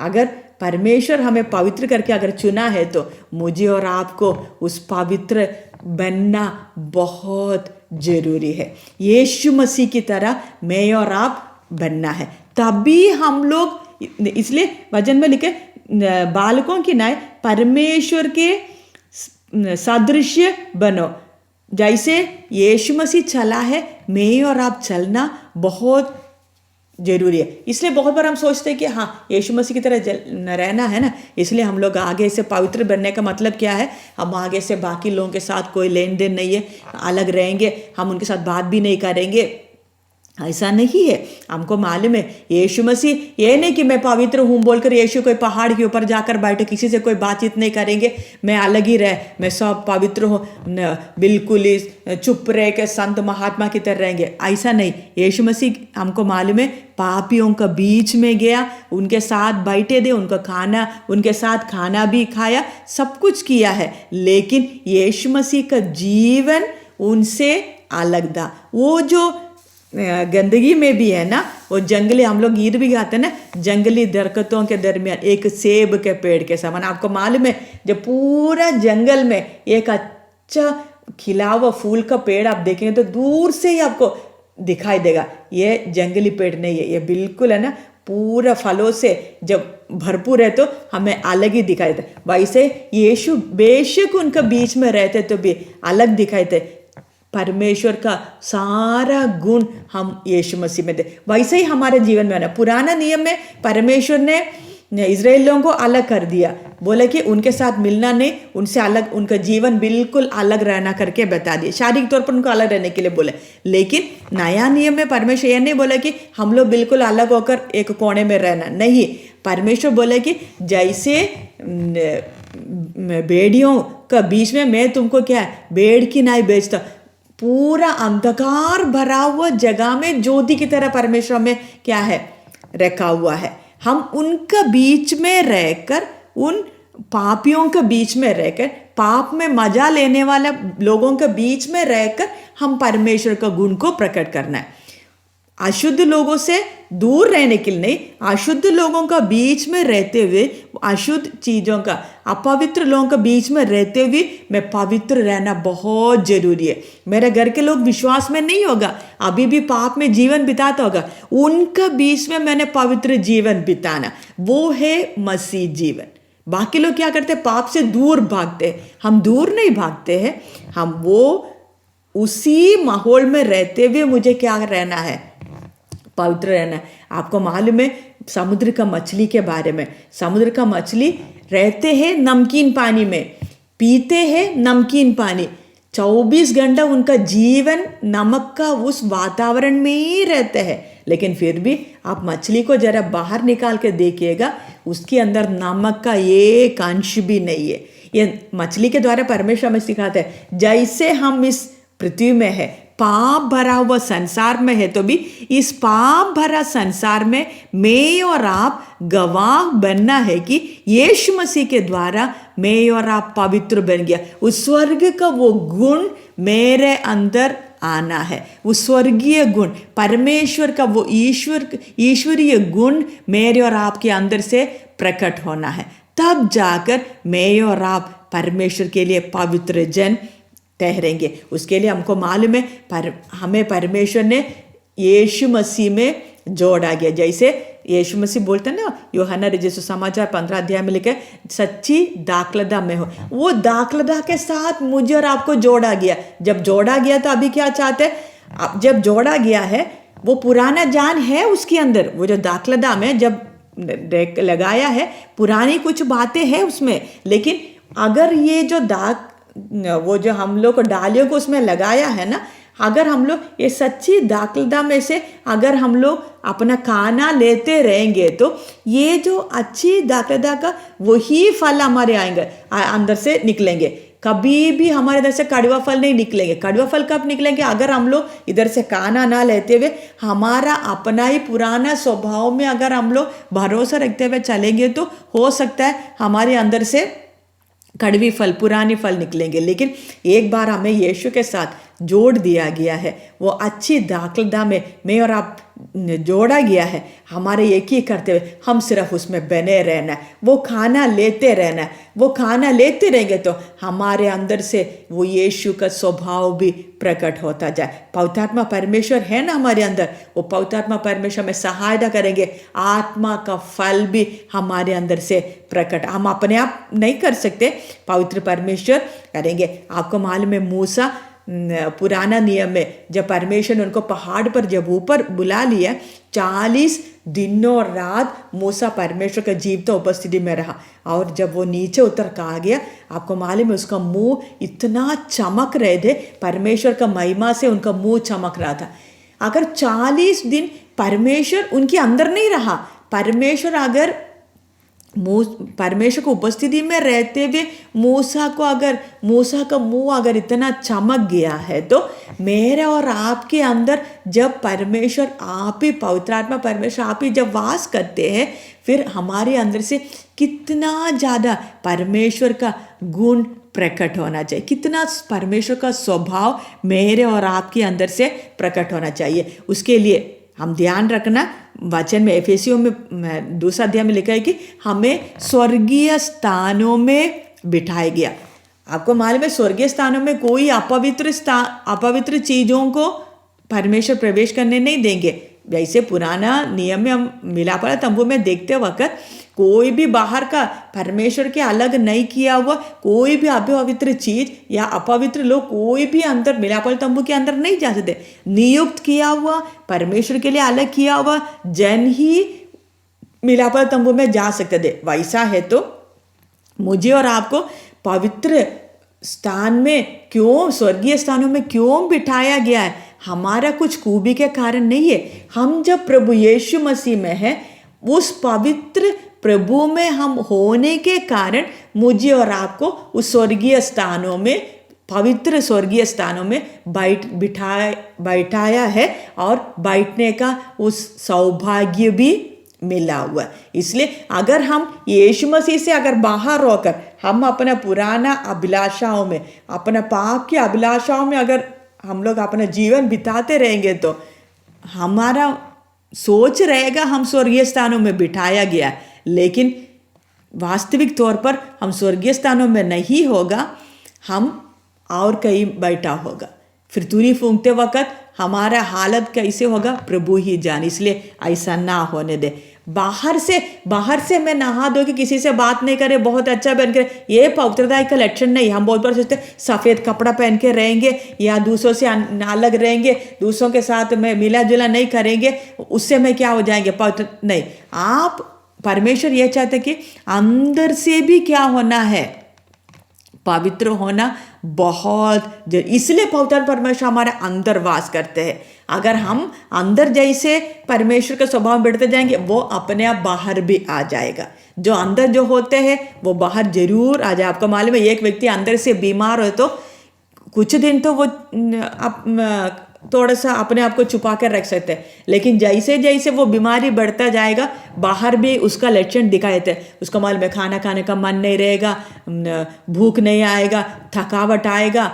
Speaker 1: अगर परमेश्वर हमें पवित्र करके अगर चुना है तो मुझे और आपको उस पवित्र बनना बहुत जरूरी है। यीशु मसीह की तरह मैं और आप बनना है, तभी हम लोग, इसलिए वचन में लिखे बालकों की नाय परमेश्वर के सादृश्य बनो। जैसे यीशु मसीह चला है, मैं और आप चलना बहुत जरूरी है। इसलिए बहुत बार हम सोचते हैं कि हाँ यीशु मसीह की तरह रहना है ना, इसलिए हम लोग आगे से पवित्र बनने का मतलब क्या है, हम आगे से बाकी लोगों के साथ कोई लेन देन नहीं है, अलग रहेंगे, हम उनके साथ बात भी नहीं करेंगे, ऐसा नहीं है। हमको मालूम है यीशु मसीह, ये नहीं कि मैं पवित्र हूँ बोलकर यीशु कोई पहाड़ के ऊपर जाकर बैठे, किसी से कोई बातचीत नहीं करेंगे, मैं अलग ही रह, मैं सब पवित्र हूँ, बिल्कुल ही चुप रह के संत महात्मा की तरह रहेंगे, ऐसा नहीं। यीशु मसीह हमको मालूम है पापियों का बीच में गया, उनके साथ बैठे थे, उनके साथ खाना भी खाया, सब कुछ किया है, लेकिन यीशु मसीह का जीवन उनसे अलग था। वो जो गंदगी में भी है ना, वो जंगली, हम लोग गीत भी गाते हैं ना, जंगली दरख्तों के दरमियान एक सेब के पेड़ के समान। आपको मालूम है जब पूरा जंगल में एक अच्छा खिला हुआ फूल का पेड़ आप देखेंगे तो दूर से ही आपको दिखाई देगा, ये जंगली पेड़ नहीं है, ये बिल्कुल है ना पूरा फलों से जब भरपूर है तो हमें अलग ही दिखाई देता। वैसे यीशु बेशक उनका बीच में रहते तो भी अलग दिखाई देते, परमेश्वर का सारा गुण हम यीशु मसीह में दे। वैसे ही हमारे जीवन में है ना, पुराना नियम में परमेश्वर ने इजराइल लोगों को अलग कर दिया, बोले कि उनके साथ मिलना नहीं, उनसे अलग, उनका जीवन बिल्कुल अलग रहना करके बता दिया, शारीरिक तौर पर उनको अलग रहने के लिए बोले। लेकिन नया नियम में परमेश्वर यह नहीं बोला कि हम लोग बिल्कुल अलग होकर एक कोने में रहना, नहीं। परमेश्वर बोले कि जैसे भेड़ियों का बीच में मैं तुमको क्या है भेड़ की नाई बेचता, पूरा अंधकार भरा हुआ जगह में ज्योति की तरह परमेश्वर में क्या है रखा हुआ है। हम उनका बीच में रहकर, उन पापियों के बीच में रहकर, पाप में मजा लेने वाले लोगों के बीच में रहकर हम परमेश्वर का गुण को प्रकट करना है। अशुद्ध लोगों से दूर रहने के लिए नहीं, अशुद्ध लोगों का बीच में रहते हुए, अशुद्ध चीज़ों का, अपवित्र लोगों के बीच में रहते हुए मैं पवित्र रहना बहुत जरूरी है। मेरे घर के लोग विश्वास में नहीं होगा, अभी भी पाप में जीवन बिताता होगा, उनका बीच में मैंने पवित्र जीवन बिताना, वो है मसीह जीवन। बाकी लोग क्या करते हैं, पाप से दूर भागते हैं, हम दूर नहीं भागते हैं, हम वो उसी माहौल में रहते हुए मुझे क्या रहना है, पवित्र रहना है। आपको मालूम है समुद्र का मछली के बारे में, समुद्र का मछली रहते हैं नमकीन पानी में, पीते हैं नमकीन पानी, 24 घंटा उनका जीवन नमक का उस वातावरण में ही रहते हैं, लेकिन फिर भी आप मछली को जरा बाहर निकाल के देखिएगा, उसके अंदर नमक का एक अंश भी नहीं है। ये मछली के द्वारा परमेश्वर हमें सिखाते हैं, जैसे हम इस पृथ्वी में है, पाप भरा हुआ संसार में है, तो भी इस पाप भरा संसार में मैं और आप गवाह बनना है कि यीशु मसीह के द्वारा मैं और आप पवित्र बन गया। उस स्वर्ग का वो गुण मेरे अंदर आना है, वो स्वर्गीय गुण, परमेश्वर का वो ईश्वरीय गुण मेरे और आपके अंदर से प्रकट होना है, तब जाकर मैं और आप परमेश्वर के लिए पवित्र जन ठहरेंगे। उसके लिए हमको मालूम है हमें परमेश्वर ने यीशु मसीह में जोड़ा गया। जैसे यीशु मसीह बोलते हैं ना, यूहन्ना रचित समाचार 15 अध्याय में लिखा है, सच्ची दाखलता में हो, वो दाखलता के साथ मुझे और आपको जोड़ा गया। जब जोड़ा गया तो अभी क्या चाहते हैं, अब जब जोड़ा गया है वो पुराना जान है उसके अंदर, वो जो दाखलता में जब लगाया है पुरानी कुछ बातें हैं उसमें, लेकिन अगर ये जो वो जो हम लोग को डालियों को उसमें लगाया है ना, अगर हम लोग ये सच्ची दाखलता में से अगर हम लोग अपना खाना लेते रहेंगे तो ये जो अच्छी दाखलता का वही फल हमारे आएंगे, अंदर से निकलेंगे। कभी भी हमारे इधर से कड़वा फल नहीं निकलेंगे। कड़वा फल कब निकलेंगे, अगर हम लोग इधर से खाना ना लेते हुए हमारा अपना ही पुराना स्वभाव में अगर हम लोग भरोसा रखते हुए चलेंगे तो हो सकता है हमारे अंदर से कड़वी फल, पुरानी फल निकलेंगे। लेकिन एक बार हमें यीशु के साथ जोड़ दिया गया है, वो अच्छी दाखलता में मैं और आप जोड़ा गया है, हमारे एक ही करते हुए हम सिर्फ उसमें बने रहना है, वो खाना लेते रहना है। वो खाना लेते रहेंगे तो हमारे अंदर से वो यीशु का स्वभाव भी प्रकट होता जाए। पवित्र आत्मा परमेश्वर है ना हमारे अंदर, वो पवित्र आत्मा परमेश्वर में सहायता करेंगे, आत्मा का फल भी हमारे अंदर से प्रकट, हम अपने आप नहीं कर सकते, पवित्र परमेश्वर करेंगे। आपको मालूम है मूसा पुराना नियम में जब परमेश्वर ने उनको पहाड़ पर जब ऊपर बुला लिया, 40 दिनों और रात मूसा परमेश्वर का जीवता उपस्थिति में रहा, और जब वो नीचे उतर कहा गया, आपको मालूम है उसका मुंह इतना चमक रहे थे, परमेश्वर का महिमा से उनका मुंह चमक रहा था। अगर 40 दिन परमेश्वर उनके अंदर नहीं रहा, परमेश्वर अगर परमेश्वर को उपस्थिति में रहते हुए मूसा का मुंह अगर इतना चमक गया है, तो मेरे और आपके अंदर जब परमेश्वर आप ही, पवित्र आत्मा परमेश्वर आप ही जब वास करते हैं, फिर हमारे अंदर से कितना ज़्यादा परमेश्वर का गुण प्रकट होना चाहिए, कितना परमेश्वर का स्वभाव मेरे और आपके अंदर से प्रकट होना चाहिए। उसके लिए हम ध्यान रखना, वचन में एफेसियों में 2 अध्याय में लिखा है कि हमें स्वर्गीय स्थानों में बिठाया गया। आपको मालूम है स्वर्गीय स्थानों में कोई अपवित्र चीज़ों को परमेश्वर प्रवेश करने नहीं देंगे। जैसे पुराना नियम में हम मिलाप वाला तंबू में देखते वक्त कोई भी बाहर का परमेश्वर के अलग नहीं किया हुआ कोई भी अपवित्र चीज या अपवित्र लोग कोई भी अंदर मिलाप वाले तंबू के अंदर नहीं जा सकते। नियुक्त किया हुआ परमेश्वर के लिए अलग किया हुआ जन ही मिलाप वाले तंबू में जा सकते थे। वैसा है तो मुझे और आपको पवित्र स्थान में क्यों, स्वर्गीय स्थानों में क्यों बिठाया गया है? हमारा कुछ खूबी के कारण नहीं है। हम जब प्रभु यीशु मसीह में हैं, उस पवित्र प्रभु में हम होने के कारण मुझे और आपको उस स्वर्गीय स्थानों में, पवित्र स्वर्गीय स्थानों में बैठाया है और बैठने का उस सौभाग्य भी मिला हुआ। इसलिए अगर हम यीशु मसीह से अगर बाहर होकर हम अपना पुराना अभिलाषाओं में, अपना पाप की अभिलाषाओं में अगर हम लोग अपना जीवन बिताते रहेंगे, तो हमारा सोच रहेगा हम स्वर्गीय स्थानों में बिठाया गया, लेकिन वास्तविक तौर पर हम स्वर्गीय स्थानों में नहीं होगा, हम और कहीं बैठा होगा। फिर तुरी फूंकते वक्त हमारा हालत कैसे होगा प्रभु ही जाने। इसलिए ऐसा ना होने दे। बाहर से मैं नहा धो के किसी से बात नहीं करे, बहुत अच्छा पहन के, ये पवित्रता का लक्षण नहीं। हम बहुत बार सोचते सफ़ेद कपड़ा पहन के रहेंगे या दूसरों से अलग रहेंगे, दूसरों के साथ में मिला जुला नहीं करेंगे, उससे मैं क्या हो जाएंगे पवित्र नहीं। आप परमेश्वर ये चाहते कि अंदर से भी क्या होना है, पवित्र होना बहुत। इसलिए पवित्र परमेश्वर हमारे अंदर वास करते हैं। अगर हम अंदर जैसे परमेश्वर का स्वभाव में बढ़ते जाएंगे, वो अपने आप बाहर भी आ जाएगा। जो अंदर जो होते हैं वो बाहर जरूर आ जाए। आपको मालूम है एक व्यक्ति अंदर से बीमार हो तो कुछ दिन तो वो थोड़ा सा अपने आप को छुपा कर रख सकते हैं, लेकिन जैसे जैसे वो बीमारी बढ़ता जाएगा बाहर भी उसका लक्षण दिखाई देता है। उसका मालूम है खाना खाने का मन नहीं रहेगा, भूख नहीं आएगा, थकावट आएगा,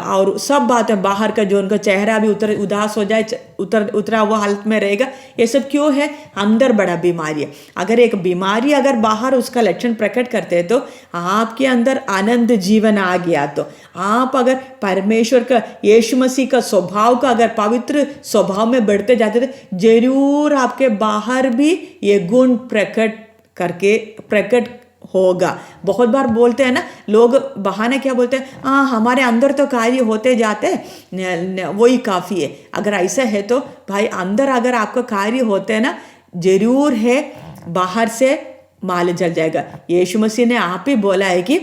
Speaker 1: और सब बातें बाहर का जो उनका चेहरा भी उदास हो जाए, उतरा हुआ हालत में रहेगा। ये सब क्यों है? अंदर बड़ा बीमारी है। अगर एक बीमारी अगर बाहर उसका लक्षण प्रकट करते हैं तो आपके अंदर आनंद जीवन आ गया, तो आप अगर परमेश्वर का, यीशु मसीह का स्वभाव का अगर पवित्र स्वभाव में बढ़ते जाते थे, जरूर आपके बाहर भी ये गुण प्रकट होगा। बहुत बार बोलते हैं ना लोग, बहाने क्या बोलते हैं, हमारे अंदर तो कार्य होते जाते हैं, वही काफ़ी है। अगर ऐसा है तो भाई अंदर अगर आपका कार्य होते हैं ना, जरूर है बाहर से माल जल जाएगा। यीशु मसीह ने आप ही बोला है कि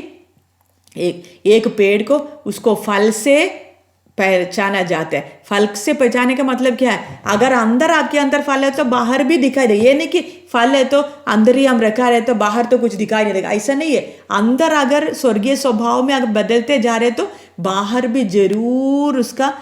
Speaker 1: एक पेड़ को उसको फल से पहचाना जाता है। फल से पहचाने का मतलब क्या है? अगर अंदर आपके अंदर फल है तो बाहर भी दिखाई दे। ये नहीं कि फल है तो अंदर ही हम रखा रहे तो बाहर तो कुछ दिखाई नहीं देगा, ऐसा नहीं है। अंदर अगर स्वर्गीय स्वभाव में अगर बदलते जा रहे तो बाहर भी जरूर उसका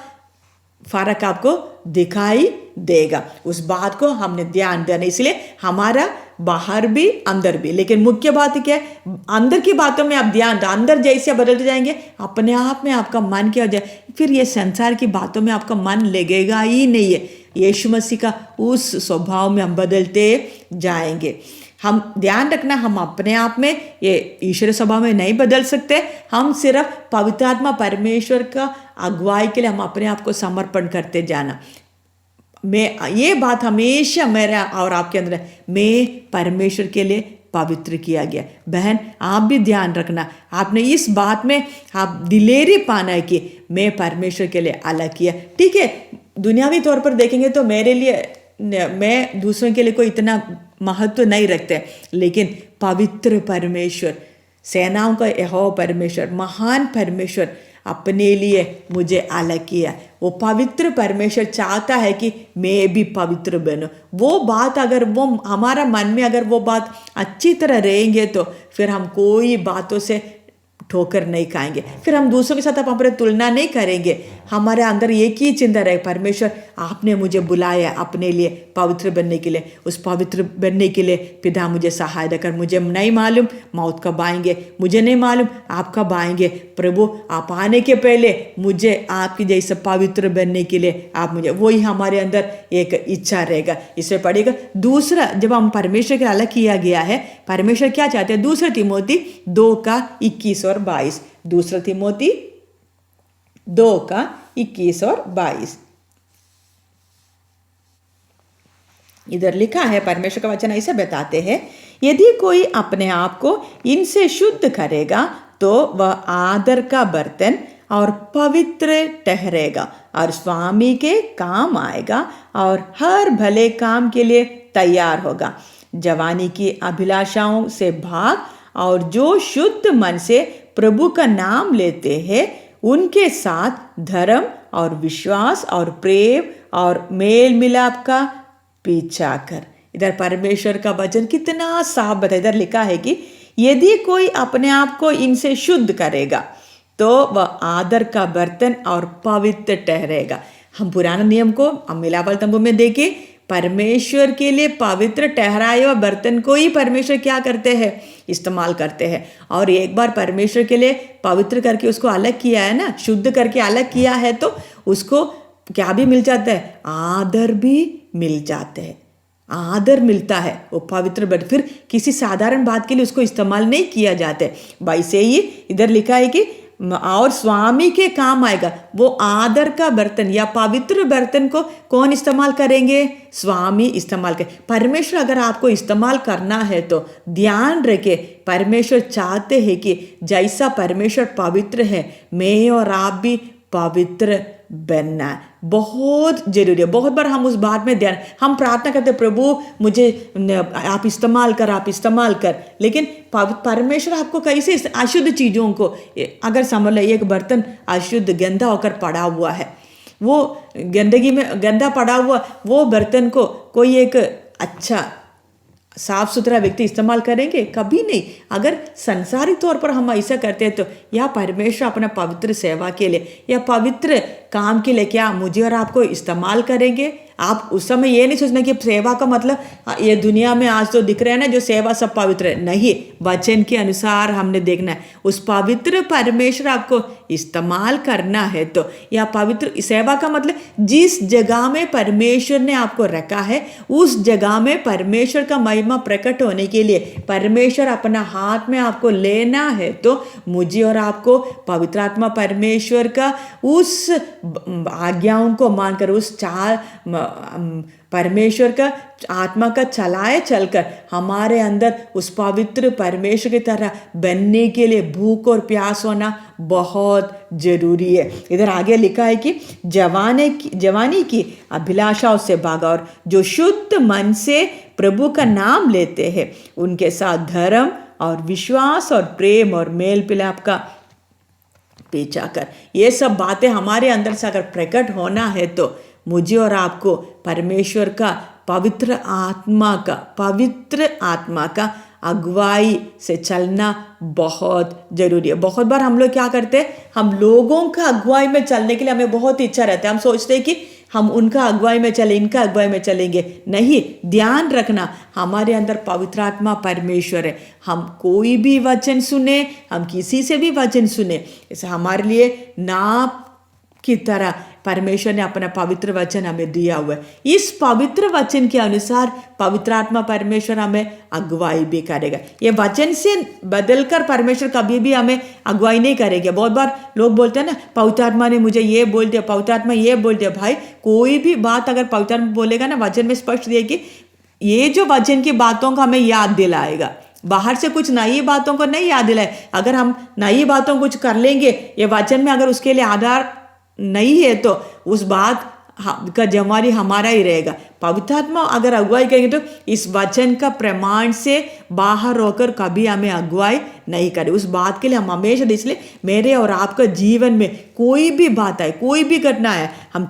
Speaker 1: फर्क आपको दिखाई देगा। उस बात को हमने ध्यान देना, इसलिए हमारा बाहर भी अंदर भी। लेकिन मुख्य बात क्या है? अंदर की बातों में आप ध्यान दें। अंदर जैसे बदलते जाएंगे अपने आप में आपका मन क्या हो जाए, फिर ये संसार की बातों में आपका मन लगेगा ही नहीं है। यीशु मसीह का उस स्वभाव में हम बदलते जाएंगे। हम ध्यान रखना, हम अपने आप में ये ईश्वर स्वभाव में नहीं बदल सकते। हम सिर्फ पवित्र आत्मा परमेश्वर का अगुवाई के लिए हम अपने आप को समर्पण करते जाना। मैं ये बात हमेशा मेरा और आपके अंदर है, मैं परमेश्वर के लिए पवित्र किया गया। बहन आप भी ध्यान रखना, आपने इस बात में आप दिलेरी पाना है कि मैं परमेश्वर के लिए अलग किया। ठीक है, दुनियावी तौर पर देखेंगे तो मेरे लिए, मैं दूसरों के लिए कोई इतना महत्व नहीं रखते, लेकिन पवित्र परमेश्वर, सेनाओं का यहोवा परमेश्वर, महान परमेश्वर अपने लिए मुझे अलग किया। वो पवित्र परमेश्वर चाहता है कि मैं भी पवित्र बनूं। वो बात अगर वो हमारा मन में अगर वो बात अच्छी तरह रहेंगे तो फिर हम कोई बातों से ठोकर नहीं खाएंगे, फिर हम दूसरों के साथ अपने तुलना नहीं करेंगे। हमारे अंदर एक ही चिंता रहे, परमेश्वर आपने मुझे बुलाया अपने लिए पवित्र बनने के लिए, उस पवित्र बनने के लिए पिता मुझे सहायता कर। मुझे नहीं मालूम मौत कब आएंगे, मुझे नहीं मालूम आप कब आएंगे। प्रभु आप आने के पहले मुझे आपकी जैसे पवित्र बनने के लिए आप मुझे, वही हमारे अंदर एक इच्छा रहेगा। इसमें पड़ेगा दूसरा, जब हम परमेश्वर के अलग किया गया है, परमेश्वर क्या चाहते हैं? दूसरा तिमोथी 2:21 और 22, दूसरा तिमोथी 2:21 और 22 इधर लिखा है। परमेश्वर का वचन ऐसे बताते हैं, यदि कोई अपने आप को इनसे शुद्ध करेगा तो वह आदर का बर्तन और पवित्र ठहरेगा और स्वामी के काम आएगा और हर भले काम के लिए तैयार होगा। जवानी की अभिलाषाओं से भाग और जो शुद्ध मन से प्रभु का नाम लेते हैं उनके साथ धर्म और विश्वास और प्रेम और मेल मिलाप का पीछा कर। इधर परमेश्वर का वचन कितना साफ बता, इधर लिखा है कि यदि कोई अपने आप को इनसे शुद्ध करेगा तो वह आदर का बर्तन और पवित्र ठहरेगा। हम पुराने नियम को हम मिलावल तंबू में देखें, परमेश्वर के लिए पवित्र ठहराए हुए बर्तन को ही परमेश्वर क्या करते हैं? इस्तेमाल करते हैं। और एक बार परमेश्वर के लिए पवित्र करके उसको अलग किया है ना, शुद्ध करके अलग किया है, तो उसको क्या भी मिल जाता है? आदर भी मिल जाते हैं, आदर मिलता है। वो पवित्र बर्तन फिर किसी साधारण बात के लिए उसको इस्तेमाल नहीं किया जाता है। वैसे ही इधर लिखा है कि और स्वामी के काम आएगा। वो आदर का बर्तन या पवित्र बर्तन को कौन इस्तेमाल करेंगे? स्वामी इस्तेमाल करें। परमेश्वर अगर आपको इस्तेमाल करना है तो ध्यान रखे, परमेश्वर चाहते हैं कि जैसा परमेश्वर पवित्र है, मैं और आप भी पवित्र बनना बहुत जरूरी है। बहुत बार हम उस बात में ध्यान, हम प्रार्थना करते प्रभु मुझे आप इस्तेमाल कर, आप इस्तेमाल कर, लेकिन परमेश्वर आपको कैसे अशुद्ध चीज़ों को, अगर समझ लो एक बर्तन अशुद्ध गंदा होकर पड़ा हुआ है, वो गंदगी में गंदा पड़ा हुआ वो बर्तन को कोई एक अच्छा साफ सुथरा व्यक्ति इस्तेमाल करेंगे? कभी नहीं। अगर संसारिक तौर पर हम ऐसा करते हैं तो या परमेश्वर अपना पवित्र सेवा के लिए या पवित्र काम के लिए क्या मुझे और आपको इस्तेमाल करेंगे? आप उस समय ये नहीं सोचना कि सेवा का मतलब ये दुनिया में आज तो दिख रहा है ना जो सेवा सब पवित्र है, नहीं। वचन के अनुसार हमने देखना है, उस पवित्र परमेश्वर आपको इस्तेमाल करना है तो, या पवित्र सेवा का मतलब जिस जगह में परमेश्वर ने आपको रखा है उस जगह में परमेश्वर का महिमा प्रकट होने के लिए परमेश्वर अपना हाथ में आपको लेना है तो मुझे और आपको पवित्र आत्मा परमेश्वर का उस आज्ञाओं को मानकर, उस परमेश्वर का आत्मा का चलाए चलकर हमारे अंदर उस पवित्र परमेश्वर की तरह बनने के लिए भूख और प्यास होना बहुत जरूरी है। इधर आगे लिखा है कि जवानी की अभिलाषाओं से भागा और जो शुद्ध मन से प्रभु का नाम लेते हैं उनके साथ धर्म और विश्वास और प्रेम और मेल मिलाप का पीछा कर। ये सब बातें हमारे अंदर से अगर प्रकट होना है तो मुझे और आपको परमेश्वर का पवित्र आत्मा का अगुवाई से चलना बहुत जरूरी है। बहुत बार हम लोग क्या करते हैं, हम लोगों का अगुवाई में चलने के लिए हमें बहुत इच्छा रहता है। हम सोचते हैं कि हम उनका अगुवाई में चले, इनका अगुवाई में चलेंगे। नहीं, ध्यान रखना हमारे अंदर पवित्र आत्मा परमेश्वर है। हम कोई भी वचन सुने, हम किसी से भी वचन सुने, इसे हमारे लिए नाप की तरह परमेश्वर ने अपना पवित्र वचन हमें दिया हुआ है। इस पवित्र वचन के अनुसार पवित्र आत्मा परमेश्वर हमें अगुवाई भी करेगा। ये वचन से बदलकर परमेश्वर कभी भी हमें अगुवाई नहीं करेगा। बहुत बार लोग बोलते हैं ना, पवित्र आत्मा ने मुझे ये बोल दिया, पवित्र आत्मा ये बोल दिया। भाई कोई भी बात अगर पवित्र आत्मा बोलेगा ना, वचन में स्पष्ट दिया कि ये जो वचन की बातों का हमें याद दिलाएगा, बाहर से कुछ नई बातों को नहीं याद दिलाए। अगर हम नई बातों को कुछ कर लेंगे, ये वचन में अगर उसके लिए आधार नहीं है तो उस बात का जिम्मेवारी हमारा ही रहेगा। पवित्र आत्मा अगर अगुवाई करेंगे तो इस वचन का प्रमाण से बाहर होकर कभी हमें अगुवाई नहीं करे। उस बात के लिए हम हमेशा, इसलिए मेरे और आपका जीवन में कोई भी बात है, कोई भी घटना है, हम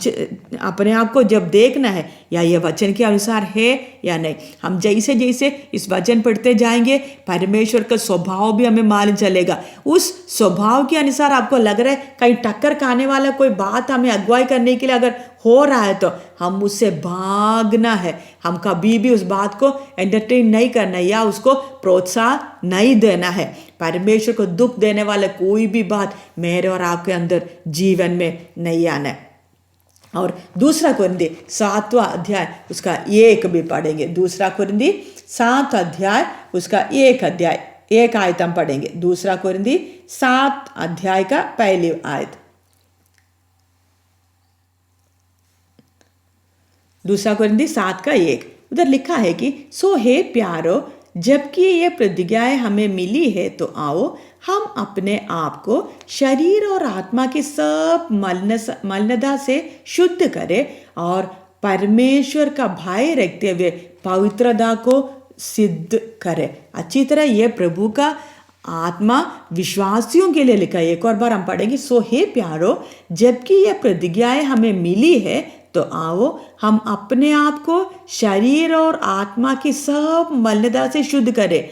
Speaker 1: अपने आप को जब देखना है या ये वचन के अनुसार है या नहीं। हम जैसे जैसे इस वचन पढ़ते जाएंगे परमेश्वर का स्वभाव भी हमें मालूम चलेगा। उस स्वभाव के अनुसार आपको लग रहा है कहीं टक्कर खाने वाला कोई बात हमें अगुवाई करने के लिए अगर हो रहा है तो हम उससे भागना है। हम कभी भी उस बात को एंटरटेन नहीं करना या उसको प्रोत्साहन नहीं देना है। परमेश्वर को दुख देने वाला कोई भी बात मेरे और आपके अंदर जीवन में नहीं आना है। और दूसरा कुरिन्दी 7वां अध्याय उसका 1 भी पढ़ेंगे। दूसरा कुरिन्दी 7 अध्याय उसका 1 आयत हम पढ़ेंगे। दूसरा कुरिन्दी 7 अध्याय का पहली आयत। दूसरा कुरिन्दी 7 का 1 उधर लिखा है कि सो हे प्यारो, जबकि ये प्रतिज्ञाएं हमें मिली है तो आओ हम अपने आप को शरीर और आत्मा की सब मलिनता से शुद्ध करें और परमेश्वर का भय रखते हुए पवित्रता को सिद्ध करें। अच्छी तरह ये प्रभु का आत्मा विश्वासियों के लिए लिखा है। एक और बार हम पढ़ेंगे। सो हे प्यारो, जबकि ये प्रतिज्ञाएं हमें मिली है तो आओ हम अपने आप को शरीर और आत्मा की सब मलिनता से शुद्ध करें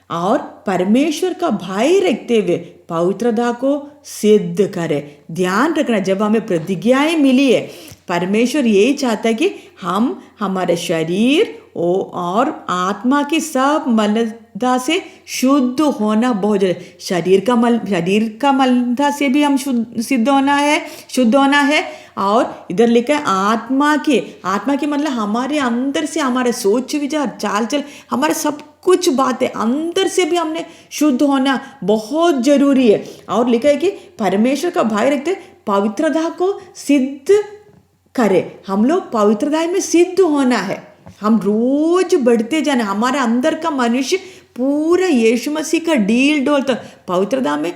Speaker 1: और परमेश्वर का भय रखते हुए पवित्रता को सिद्ध करें। ध्यान रखना, जब हमें प्रतिज्ञाएं मिली है, परमेश्वर यही चाहता है कि हम हमारे शरीर और आत्मा की सब मलिनता से शुद्ध होना बहुत जरूरी। शरीर का मलिनता से भी हम शुद्ध होना है। और इधर लिखा है आत्मा की मतलब हमारे अंदर से, हमारे सोच विचार चाल चल, हमारे सब कुछ बातें अंदर से भी हमने शुद्ध होना बहुत जरूरी है। और लिखा है कि परमेश्वर का भय रखते पवित्रता को सिद्ध करे। हम लोग पवित्रता में सिद्ध होना है। हम रोज बढ़ते जाना, हमारे अंदर का मनुष्य पूरा यीशु मसीह का डील डोल तक पवित्रता में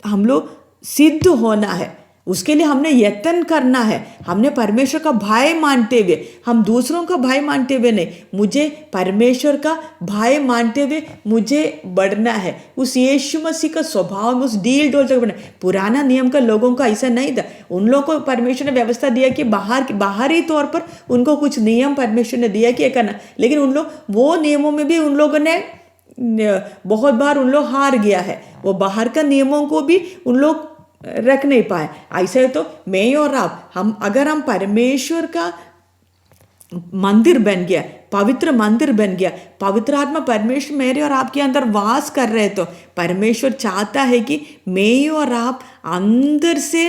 Speaker 1: हम लोग सिद्ध होना है। उसके लिए हमने यत्न करना है। हमने परमेश्वर का भय मानते हुए, हम दूसरों का भय मानते हुए नहीं, मुझे परमेश्वर का भय मानते हुए मुझे बढ़ना है। उस यीशु मसीह का स्वभाव में, उस डील डोल तक बढ़ना। पुराना नियम का लोगों का ऐसा नहीं था। उन लोगों को परमेश्वर ने व्यवस्था दिया कि बाहरी तौर पर उनको कुछ नियम परमेश्वर ने दिया कि ये करना, लेकिन उन लोग वो नियमों में भी उन लोगों ने बहुत बार उन लोग हार गया है। वो बाहर का नियमों को भी उन लोग रख नहीं पाए। ऐसे तो मैं और आप, अगर हम परमेश्वर का मंदिर बन गया, पवित्र मंदिर बन गया, पवित्र आत्मा परमेश्वर मेरे और आपके अंदर वास कर रहे, तो परमेश्वर चाहता है कि मैं और आप अंदर से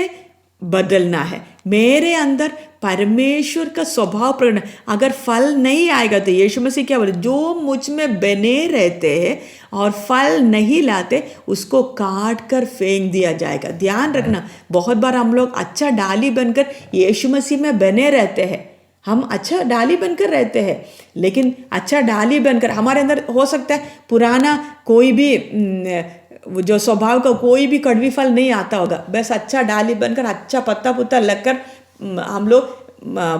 Speaker 1: बदलना है। मेरे अंदर परमेश्वर का स्वभाव प्रकट। अगर फल नहीं आएगा तो यीशु मसीह क्या बोले, जो मुझ में बने रहते हैं और फल नहीं लाते उसको काट कर फेंक दिया जाएगा। ध्यान रखना, बहुत बार हम लोग अच्छा डाली बनकर यीशु मसीह में बने रहते हैं। हम अच्छा डाली बनकर रहते हैं, लेकिन अच्छा डाली बनकर हमारे अंदर हो सकता है पुराना कोई भी जो स्वभाव का कोई भी कड़वी फल नहीं आता होगा। बस अच्छा डाली बनकर, अच्छा पत्ता पुत्ता लगकर हम लोग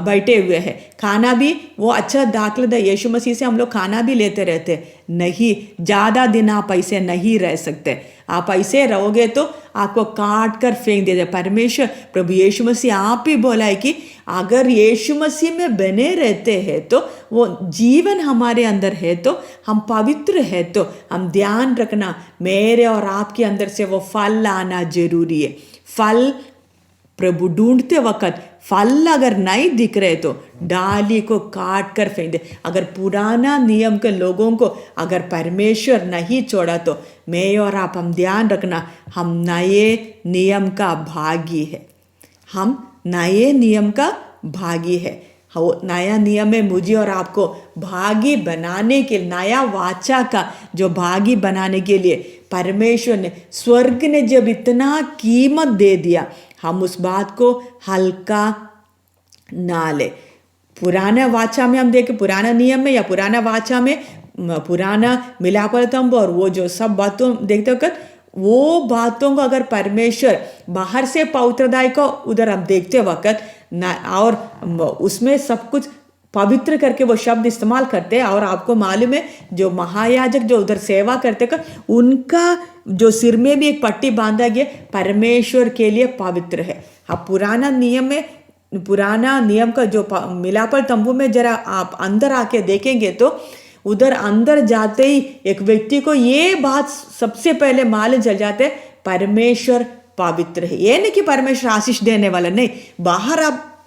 Speaker 1: बैठे हुए हैं। खाना भी वो अच्छा दाखिल यीशु मसीह से हम लोग खाना भी लेते रहते नहीं। ज़्यादा दिन आप ऐसे नहीं रह सकते। आप ऐसे रहोगे तो आपको काट कर फेंक दे। परमेश्वर प्रभु यीशु मसीह आप ही बोला है कि अगर यीशु मसीह में बने रहते हैं तो वो जीवन हमारे अंदर है, तो हम पवित्र है। तो हम ध्यान रखना, मेरे और आपके अंदर से वो फल आना जरूरी है। फल प्रभु ढूंढते वक्त फल अगर नहीं दिख रहे तो डाली को काट कर फेंक दे। अगर पुराना नियम के लोगों को अगर परमेश्वर नहीं छोड़ा तो मैं और आप, हम ध्यान रखना, हम नए नियम का भागी है। हम नए नियम का भागी है। वो नया नियम में मुझे और आपको भागी बनाने के, नया वाचा का जो भागी बनाने के लिए परमेश्वर ने, स्वर्ग ने जब इतना कीमत दे दिया, हम उस बात को हल्का ना ले। पुराना वाचा में हम देखें, पुराना नियम में या पुराना वाचा में पुराना मिलापतंब और वो जो सब बातों देखते वक्त, वो बातों को अगर परमेश्वर बाहर से पवित्रदायी को उधर हम देखते वक्त ना, और उसमें सब कुछ पवित्र करके वो शब्द इस्तेमाल करते हैं। और आपको मालूम है जो महायाजक जो उधर सेवा करते का उनका जो सिर में भी एक पट्टी बांधा गया परमेश्वर के लिए पवित्र है। अब पुराना नियम का जो मिलापल तंबू में जरा आप अंदर आके देखेंगे तो उधर अंदर जाते ही एक व्यक्ति को ये बात सबसे पहले मालूम चल जाते है परमेश्वर पवित्र है। ये नहीं कि परमेश्वर आशीष देने वाला, नहीं।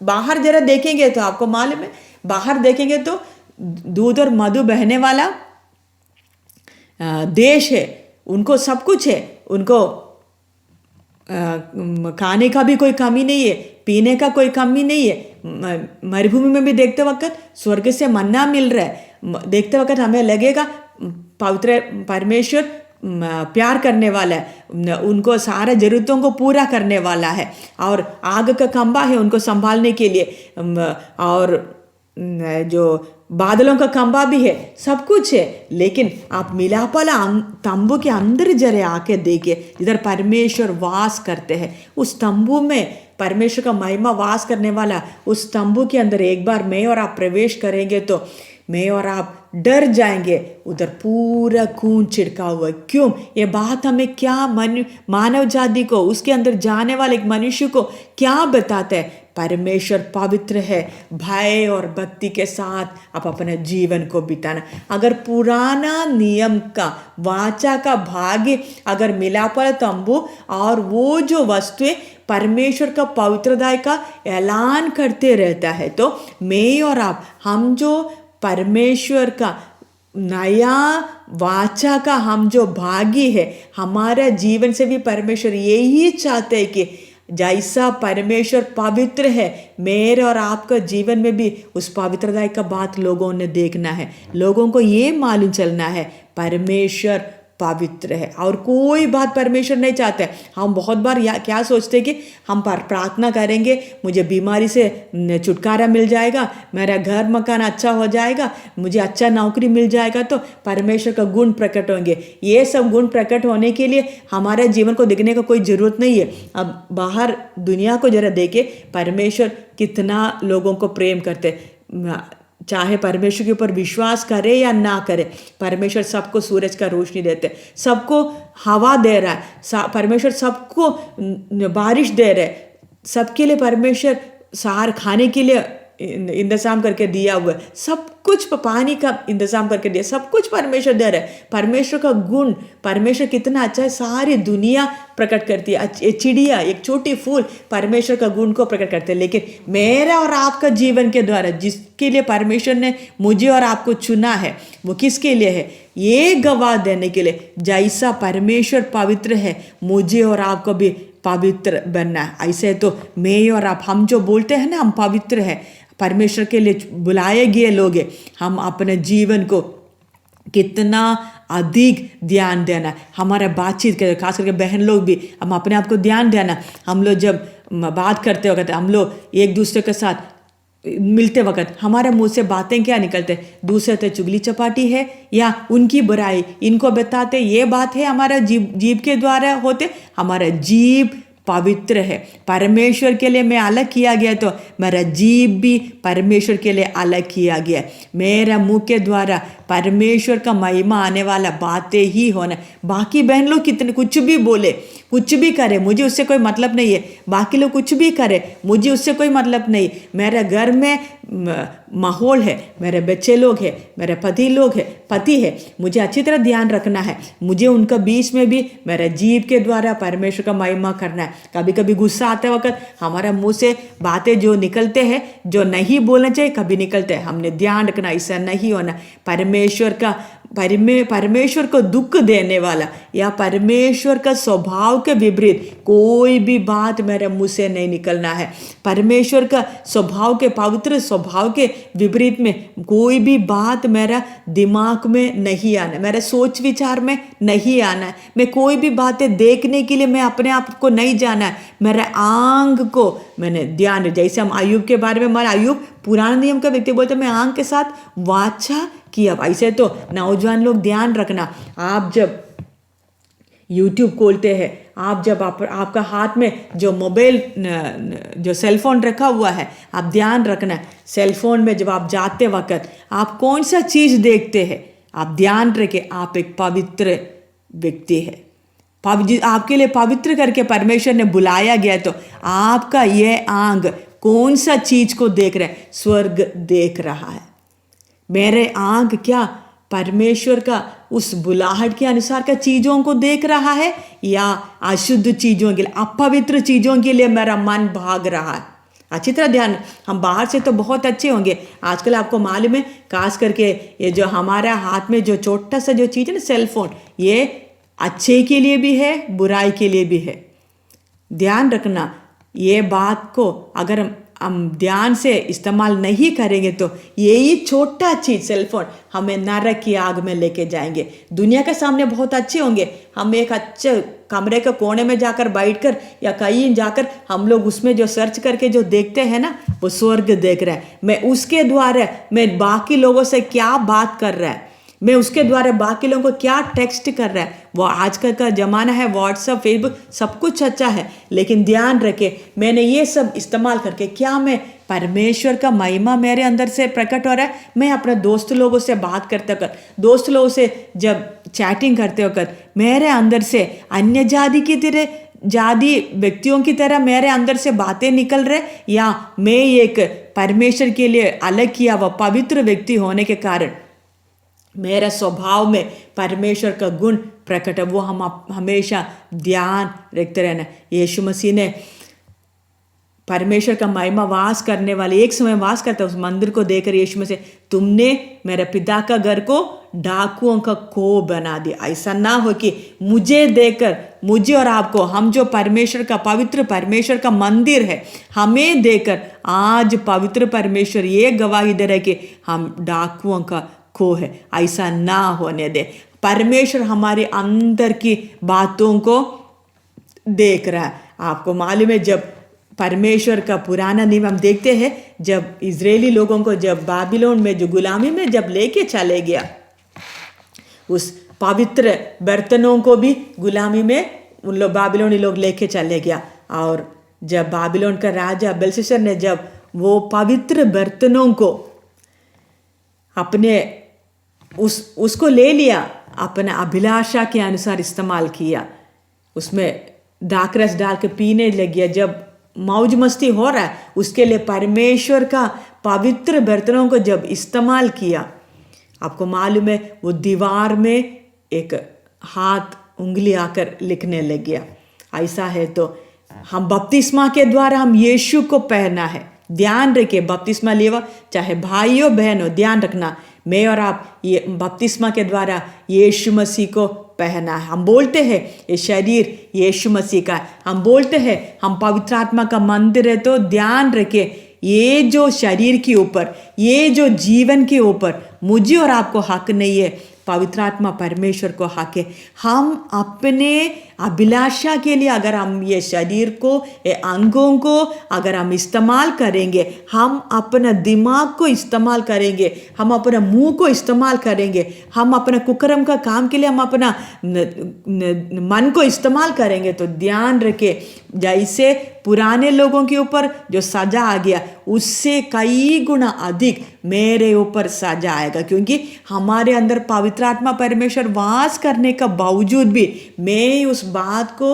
Speaker 1: बाहर जरा देखेंगे तो आपको मालूम है, बाहर देखेंगे तो दूध और मधु बहने वाला देश है, उनको सब कुछ है, उनको खाने का भी कोई कमी नहीं है, पीने का कोई कमी नहीं है। मरुभूमि में भी देखते वक्त स्वर्ग से मन्ना मिल रहा है। देखते वक्त हमें लगेगा पवित्र परमेश्वर प्यार करने वाला है, उनको सारे जरूरतों को पूरा करने वाला है। और आग का खंबा है उनको संभालने के लिए, और जो बादलों का खंबा भी है, सब कुछ है। लेकिन आप मिलापला तंबू के अंदर जरे आके देखिए, इधर परमेश्वर वास करते हैं। उस तंबू में परमेश्वर का महिमा वास करने वाला उस तंबू के अंदर एक बार मैं और आप प्रवेश करेंगे तो मैं और आप डर जाएंगे। उधर पूरा खून छिड़का हुआ है। क्यों? ये बात हमें क्या मानव जाति को, उसके अंदर जाने वाले एक मनुष्य को क्या बताता है? परमेश्वर पवित्र है। भय और भक्ति के साथ आप अपने जीवन को बिताना। अगर पुराना नियम का वाचा का भाग्य अगर मिलापल तंबू और वो जो वस्तुएं परमेश्वर का पवित्रता का ऐलान करते रहता है, तो मैं और आप, हम जो परमेश्वर का नया वाचा का हम जो भागी है, हमारा जीवन से भी परमेश्वर यही चाहते हैं कि जैसा परमेश्वर पवित्र है, मेरे और आपका जीवन में भी उस पवित्रता का बात लोगों ने देखना है। लोगों को ये मालूम चलना है परमेश्वर पवित्र है और कोई बात परमेश्वर नहीं चाहते। हम बहुत बार क्या सोचते हैं कि हम प्रार्थना करेंगे, मुझे बीमारी से छुटकारा मिल जाएगा, मेरा घर मकान अच्छा हो जाएगा, मुझे अच्छा नौकरी मिल जाएगा, तो परमेश्वर का गुण प्रकट होंगे। ये सब गुण प्रकट होने के लिए हमारे जीवन को देखने का कोई ज़रूरत नहीं है। अब बाहर दुनिया को जरा देखे, परमेश्वर कितना लोगों को प्रेम करते। चाहे परमेश्वर के ऊपर विश्वास करे या ना करे, परमेश्वर सबको सूरज का रोशनी देते, सबको हवा दे रहा है, परमेश्वर सबको बारिश दे रहा है, सबके लिए परमेश्वर सार खाने के लिए इंतजाम करके दिया हुआ है, सब कुछ पानी का इंतजाम करके दिया, सब कुछ परमेश्वर दे रहा है। परमेश्वर का गुण, परमेश्वर कितना अच्छा है, सारी दुनिया प्रकट करती है। एक चिड़िया, एक छोटी फूल परमेश्वर का गुण को प्रकट करते हैं। लेकिन मेरा और आपका जीवन के द्वारा जिसके लिए परमेश्वर ने मुझे और आपको चुना है, वो किसके लिए है? ये गवाह देने के लिए, जैसा परमेश्वर पवित्र है, मुझे और आपको भी पवित्र बनना है। ऐसे तो मैं और आप, हम जो बोलते हैं ना हम पवित्र हैं, परमेश्वर के लिए बुलाए गए लोग हैं, हम अपने जीवन को कितना अधिक ध्यान देना, हमारा बातचीत के खास करके बहन लोग भी हम अपने आप को ध्यान देना। हम लोग जब बात करते वक्त, हम लोग एक दूसरे के साथ मिलते वक्त हमारे मुंह से बातें क्या निकलते? दूसरे से चुगली चपाटी है या उनकी बुराई इनको बताते, ये बात है हमारा जीभ के द्वारा होते। हमारा जीभ पवित्र है, परमेश्वर के लिए मैं अलग किया गया, तो मेरा जीभ भी परमेश्वर के लिए अलग किया गया। मेरा मुंह के द्वारा परमेश्वर का महिमा आने वाला बातें ही होना। बाकी बहन लोग कितने कुछ भी बोले, कुछ भी करे, मुझे उससे कोई मतलब नहीं है। बाकी लोग कुछ भी करे, मुझे उससे कोई मतलब नहीं। मेरे घर में माहौल है, मेरे बच्चे लोग हैं, मेरे पति है, मुझे अच्छी तरह ध्यान रखना है। मुझे उनका बीच में भी मेरे जीभ के द्वारा परमेश्वर का महिमा करना है। कभी कभी गुस्सा आते वक्त हमारा मुंह से बातें जो निकलते हैं, जो नहीं बोलना चाहिए, कभी निकलते हैं। हमने ध्यान रखना, ऐसा नहीं होना। परमेश्वर को दुख देने वाला या परमेश्वर का स्वभाव के विपरीत कोई भी बात मेरे मुंह से नहीं निकलना है। परमेश्वर का स्वभाव के, पवित्र स्वभाव के विपरीत में कोई भी बात मेरा दिमाग में नहीं आना, मेरे सोच विचार में नहीं आना है। मैं कोई भी बातें देखने के लिए मैं अपने आप को नहीं जाना है। मेरे आंख को मैंने ध्यान, जैसे हम अय्यूब के बारे में, हमारा अय्यूब पुराने नियम का व्यक्ति बोलते, मैं आंख के साथ वाचा किया। ऐसे तो नौजवान लोग ध्यान रखना, आप जब यूट्यूब खोलते हैं, आप जब आपका हाथ में जो मोबाइल जो सेलफोन रखा हुआ है, आप ध्यान रखना, सेलफोन में जब आप जाते वक्त आप कौन सा चीज़ देखते हैं, आप ध्यान रखें, आप एक पवित्र व्यक्ति है। आपके लिए पवित्र करके परमेश्वर ने बुलाया गया, तो आपका ये आंख कौन सा चीज को देख रहा है? स्वर्ग देख रहा है। मेरे आंख क्या परमेश्वर का उस बुलाहट के अनुसार का चीजों को देख रहा है, या अशुद्ध चीजों के लिए, अपवित्र चीजों के लिए मेरा मन भाग रहा है? अच्छी तरह ध्यान, हम बाहर से तो बहुत अच्छे होंगे, आजकल आपको मालूम है, खास करके ये जो हमारा हाथ में जो छोटा सा जो चीज़ है ना, सेलफोन, ये अच्छे के लिए भी है, बुराई के लिए भी है। ध्यान रखना, ये बात को अगर हम ध्यान से इस्तेमाल नहीं करेंगे तो यही छोटा चीज़ सेलफोन हमें नरक की आग में लेके जाएंगे। दुनिया के सामने बहुत अच्छे होंगे, हम एक अच्छे कमरे के कोने में जाकर बैठकर या कहीं जाकर हम लोग उसमें जो सर्च करके जो देखते हैं ना, वो स्वर्ग देख रहा है। मैं उसके द्वारा मैं बाकी लोगों से क्या बात कर रहा है, मैं उसके द्वारा बाकी लोगों को क्या टेक्स्ट कर रहा है। वो आजकल का ज़माना है, व्हाट्सअप, फेसबुक, सब कुछ अच्छा है, लेकिन ध्यान रखे, मैंने ये सब इस्तेमाल करके क्या मैं परमेश्वर का महिमा मेरे अंदर से प्रकट हो रहा है? मैं अपने दोस्त लोगों से बात करते वक्त, दोस्त लोगों से जब चैटिंग करते वक्त मेरे अंदर से अन्य जाति व्यक्तियों की तरह मेरे अंदर से बातें निकल रहे, या मैं एक परमेश्वर के लिए अलग किया हुआ पवित्र व्यक्ति होने के कारण मेरा स्वभाव में परमेश्वर का गुण प्रकट है? वो हम हमेशा ध्यान रखते रहना। यीशु मसीह ने परमेश्वर का महिमा वास करने वाले एक समय वास करता, उस मंदिर को देखकर यीशु मसीह, तुमने मेरे पिता का घर को डाकुओं का खो बना दिया। ऐसा ना हो कि मुझे देखकर, मुझे और आपको, हम जो परमेश्वर का पवित्र परमेश्वर का मंदिर है, हमें देखकर आज पवित्र परमेश्वर ये गवाही दे रहे कि हम डाकुओं का खो है। ऐसा ना होने दे। परमेश्वर हमारे अंदर की बातों को देख रहा है। आपको मालूम है, जब परमेश्वर का पुराना नियम हम देखते हैं, जब इजरायली लोगों को जब बाबिलोन में जो गुलामी में जब लेके चले गया, उस पवित्र बर्तनों को भी गुलामी में उन लोग बाबिलोनी लोग लेके चले गया। और जब बाबिलोन का राजा बेलशस्सर ने जब वो पवित्र बर्तनों को अपने उसको ले लिया, अपना अभिलाषा के अनुसार इस्तेमाल किया, उसमें दाखरस डाल के पीने लग गया, जब मौज मस्ती हो रहा है, उसके लिए परमेश्वर का पवित्र बर्तनों को जब इस्तेमाल किया, आपको मालूम है वो दीवार में एक हाथ उंगली आकर लिखने लग गया। ऐसा है तो हम बपतिस्मा के द्वारा हम यीशु को पहना है। ध्यान रखिए, बपतिस्मा लेवा चाहे भाइयों बहनों, ध्यान रखना, मैं और आप ये बपतिस्मा के द्वारा यीशु मसीह को पहना है। हम बोलते हैं ये शरीर यीशु मसीह का है, हम बोलते हैं हम पवित्र आत्मा का मंदिर है, तो ध्यान रखिए ये जो शरीर के ऊपर, ये जो जीवन के ऊपर मुझे और आपको हक नहीं है, पवित्र आत्मा परमेश्वर को हक है। हम अपने अभिलाषा के लिए अगर हम ये शरीर को, ये अंगों को अगर हम इस्तेमाल करेंगे, हम अपना दिमाग को इस्तेमाल करेंगे, हम अपना मुंह को इस्तेमाल करेंगे, हम अपना कुकर्म का काम के लिए हम अपना मन को इस्तेमाल करेंगे, तो ध्यान रखें जैसे पुराने लोगों के ऊपर जो सजा आ गया, उससे कई गुना अधिक मेरे ऊपर सजा आएगा, क्योंकि हमारे अंदर पवित्र आत्मा परमेश्वर वास करने का बावजूद भी मैं उस बात को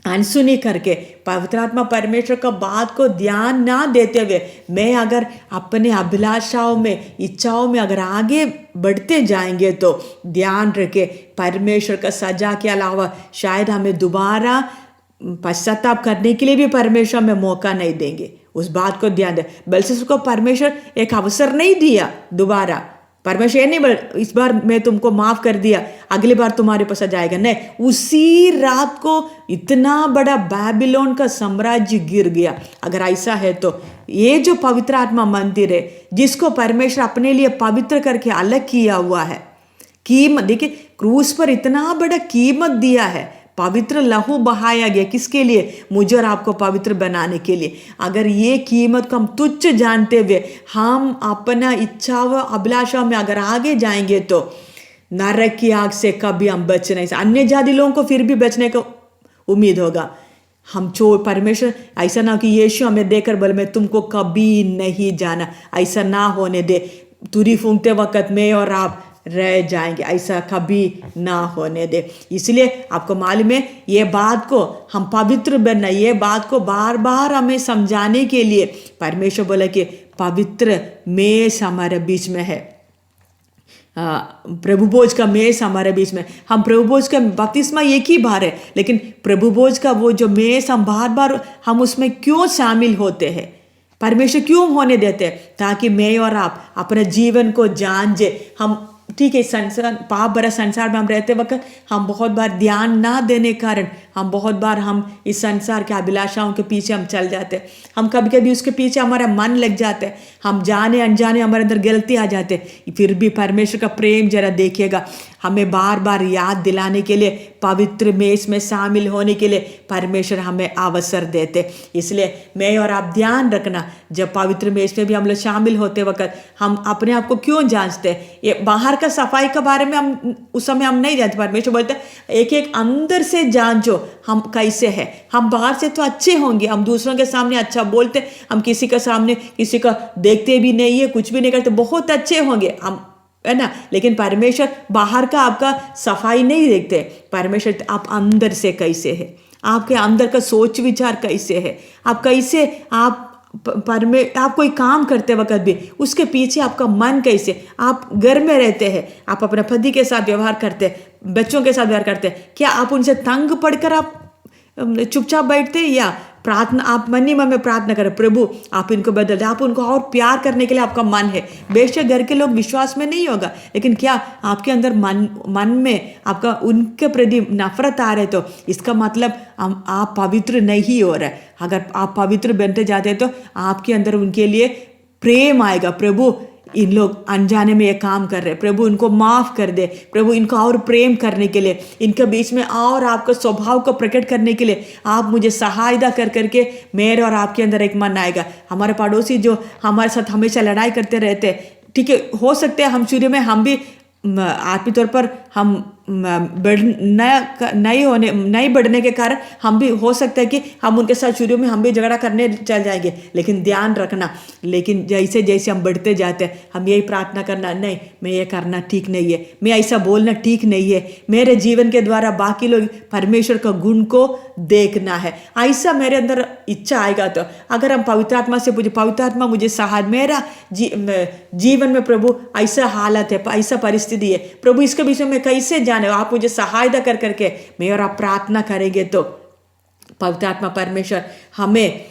Speaker 1: अनसुनी करके, पवित्र आत्मा परमेश्वर का बात को ध्यान ना देते हुए मैं अगर अपने अभिलाषाओं में, इच्छाओं में अगर आगे बढ़ते जाएंगे, तो ध्यान रखे परमेश्वर का सजा के अलावा शायद हमें दोबारा पश्चाताप करने के लिए भी परमेश्वर में मौका नहीं देंगे। उस बात को ध्यान दे। बेलशस्सर को परमेश्वर एक अवसर नहीं दिया दोबारा, परमेश्वर नहीं बोल इस बार मैं तुमको माफ कर दिया, अगली बार तुम्हारे पास आ जाएगा, नहीं, उसी रात को इतना बड़ा बाबिलोन का साम्राज्य गिर गया। अगर ऐसा है तो ये जो पवित्र आत्मा मंदिर है, जिसको परमेश्वर अपने लिए पवित्र करके अलग किया हुआ है, कीमत देखिए, क्रूस पर इतना बड़ा कीमत दिया है, पवित्र लहू बहाया गया, किसके लिए? मुझे और आपको पवित्र बनाने के लिए। अगर ये कीमत को हम तुच्छ जानते हुए हम अपना इच्छा व अभिलाषा में अगर आगे जाएंगे, तो नरक की आग से कभी हम बच नहीं सकते। अन्य जाति लोगों को फिर भी बचने का उम्मीद होगा, हम परमेश्वर ऐसा ना कि यीशु हमें देकर बोले मैं तुमको कभी नहीं जाना, ऐसा ना होने दे। तुरी फूंकते वक्त मैं और आप रह जाएंगे, ऐसा कभी ना होने दे। इसलिए आपको मालूम है, ये बात को हम पवित्र बनना, ये बात को बार बार हमें समझाने के लिए परमेश्वर बोला कि पवित्र मेष हमारे बीच में है, प्रभु भोज का मेज हमारे बीच में। हम प्रभु भोज का बपतिस्मा एक ही बार है, लेकिन प्रभु भोज का वो जो मेज हम बार बार हम उसमें क्यों शामिल होते हैं, परमेश्वर क्यों होने देते हैं? ताकि मैं और आप अपने जीवन को जांचे। हम ठीक है, संसार पाप भरा संसार में हम रहते वक्त हम बहुत बार ध्यान ना देने के कारण हम बहुत बार हम इस संसार के अभिलाषाओं के पीछे हम चल जाते हैं। हम कभी कभी उसके पीछे हमारा मन लग जाता है, हम जाने अनजाने हमारे अंदर गलती आ जाते। फिर भी परमेश्वर का प्रेम जरा देखिएगा, हमें बार बार याद दिलाने के लिए, पवित्र मेज में शामिल होने के लिए परमेश्वर हमें अवसर देते। इसलिए मैं और आप ध्यान रखना, जब पवित्र मेज में भी हम लोग शामिल होते वक्त हम अपने आप को क्यों जांचते? ये बाहर का सफाई के बारे में हम उस समय हम नहीं जानते। परमेश्वर बोलते एक एक अंदर से जांचो हम कैसे हैं। हम बाहर से तो अच्छे होंगे, हम दूसरों के सामने अच्छा बोलते, हम किसी के सामने किसी का देखते भी नहीं है, कुछ भी नहीं करते, बहुत अच्छे होंगे हम, है ना। लेकिन परमेश्वर बाहर का आपका सफाई नहीं देखते। परमेश्वर आप अंदर से कैसे है, आपके अंदर का सोच विचार कैसे है, आप कैसे आप आप कोई काम करते वक्त भी उसके पीछे आपका मन कैसे, आप घर में रहते हैं, आप अपने पति के साथ व्यवहार करते हैं, बच्चों के साथ व्यवहार करते हैं, क्या आप उनसे तंग पड़कर आप चुपचाप बैठते हैं, या प्रार्थना आप मन ही मन में प्रार्थना करें प्रभु आप इनको बदल दे, आप उनको और प्यार करने के लिए आपका मन है। बेशक घर के लोग विश्वास में नहीं होगा, लेकिन क्या आपके अंदर मन में आपका उनके प्रति नफरत आ रहे, तो इसका मतलब आप पवित्र नहीं हो रहे। अगर आप पवित्र बनते जाते तो आपके अंदर उनके लिए प्रेम आएगा। प्रभु इन लोग अनजाने में ये काम कर रहे हैं, प्रभु इनको माफ कर दे, प्रभु इनको और प्रेम करने के लिए, इनके बीच में और आपका स्वभाव को प्रकट करने के लिए आप मुझे सहायता कर करके मेरे और आपके अंदर एक मन आएगा। हमारे पड़ोसी जो हमारे साथ हमेशा लड़ाई करते रहते, ठीक है, हो सकते हैं हम शुरू में हम भी आत्मिक तौर पर हम नहीं बढ़ने के कारण हम भी हो सकता है कि हम उनके साथ शुरू में हम भी झगड़ा करने चल जाएंगे। लेकिन ध्यान रखना, लेकिन जैसे जैसे हम बढ़ते जाते हैं हम यही प्रार्थना करना, नहीं मैं ये करना ठीक नहीं है, मैं ऐसा बोलना ठीक नहीं है, मेरे जीवन के द्वारा बाकी लोग परमेश्वर का गुण को देखना है, ऐसा मेरे अंदर इच्छा आएगा। तो अगर हम पवित्र आत्मा से पूछे, पवित्र आत्मा मुझे सहायता, मेरा जीवन में प्रभु ऐसा हालत है, ऐसा परिस्थिति है, प्रभु इसके विषय में कैसे जाने, आप मुझे सहायता कर करके मैं और आप प्रार्थना करेंगे तो पवित्र आत्मा परमेश्वर हमें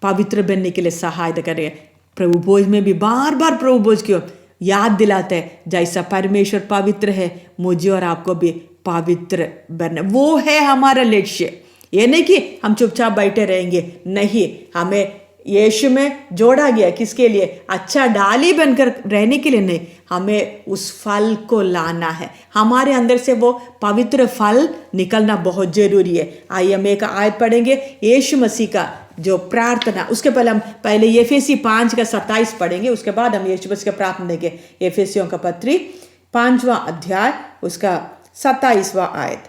Speaker 1: पवित्र बनने के लिए सहायता करेंगे। प्रभु भोज में भी बार बार प्रभु भोज क्यों याद दिलाते हैं, जैसा परमेश्वर पवित्र है मुझे और आपको भी पवित्र बनना, वो है हमारा लक्ष्य। ये नहीं कि हम चुपचाप बैठे रहेंगे, नहीं, हमें यीशु में जोड़ा गया किसके लिए? अच्छा डाली बनकर रहने के लिए नहीं, हमें उस फल को लाना है, हमारे अंदर से वो पवित्र फल निकलना बहुत जरूरी है। आइए हम एक आयत पढ़ेंगे यीशु मसीह का जो प्रार्थना, उसके पहले हम एफेसी 5:27 पढ़ेंगे, उसके बाद हम यीशु मसीह का प्रार्थना देंगे। एफेसियों का पत्री 5वां अध्याय उसका 27वां आयत।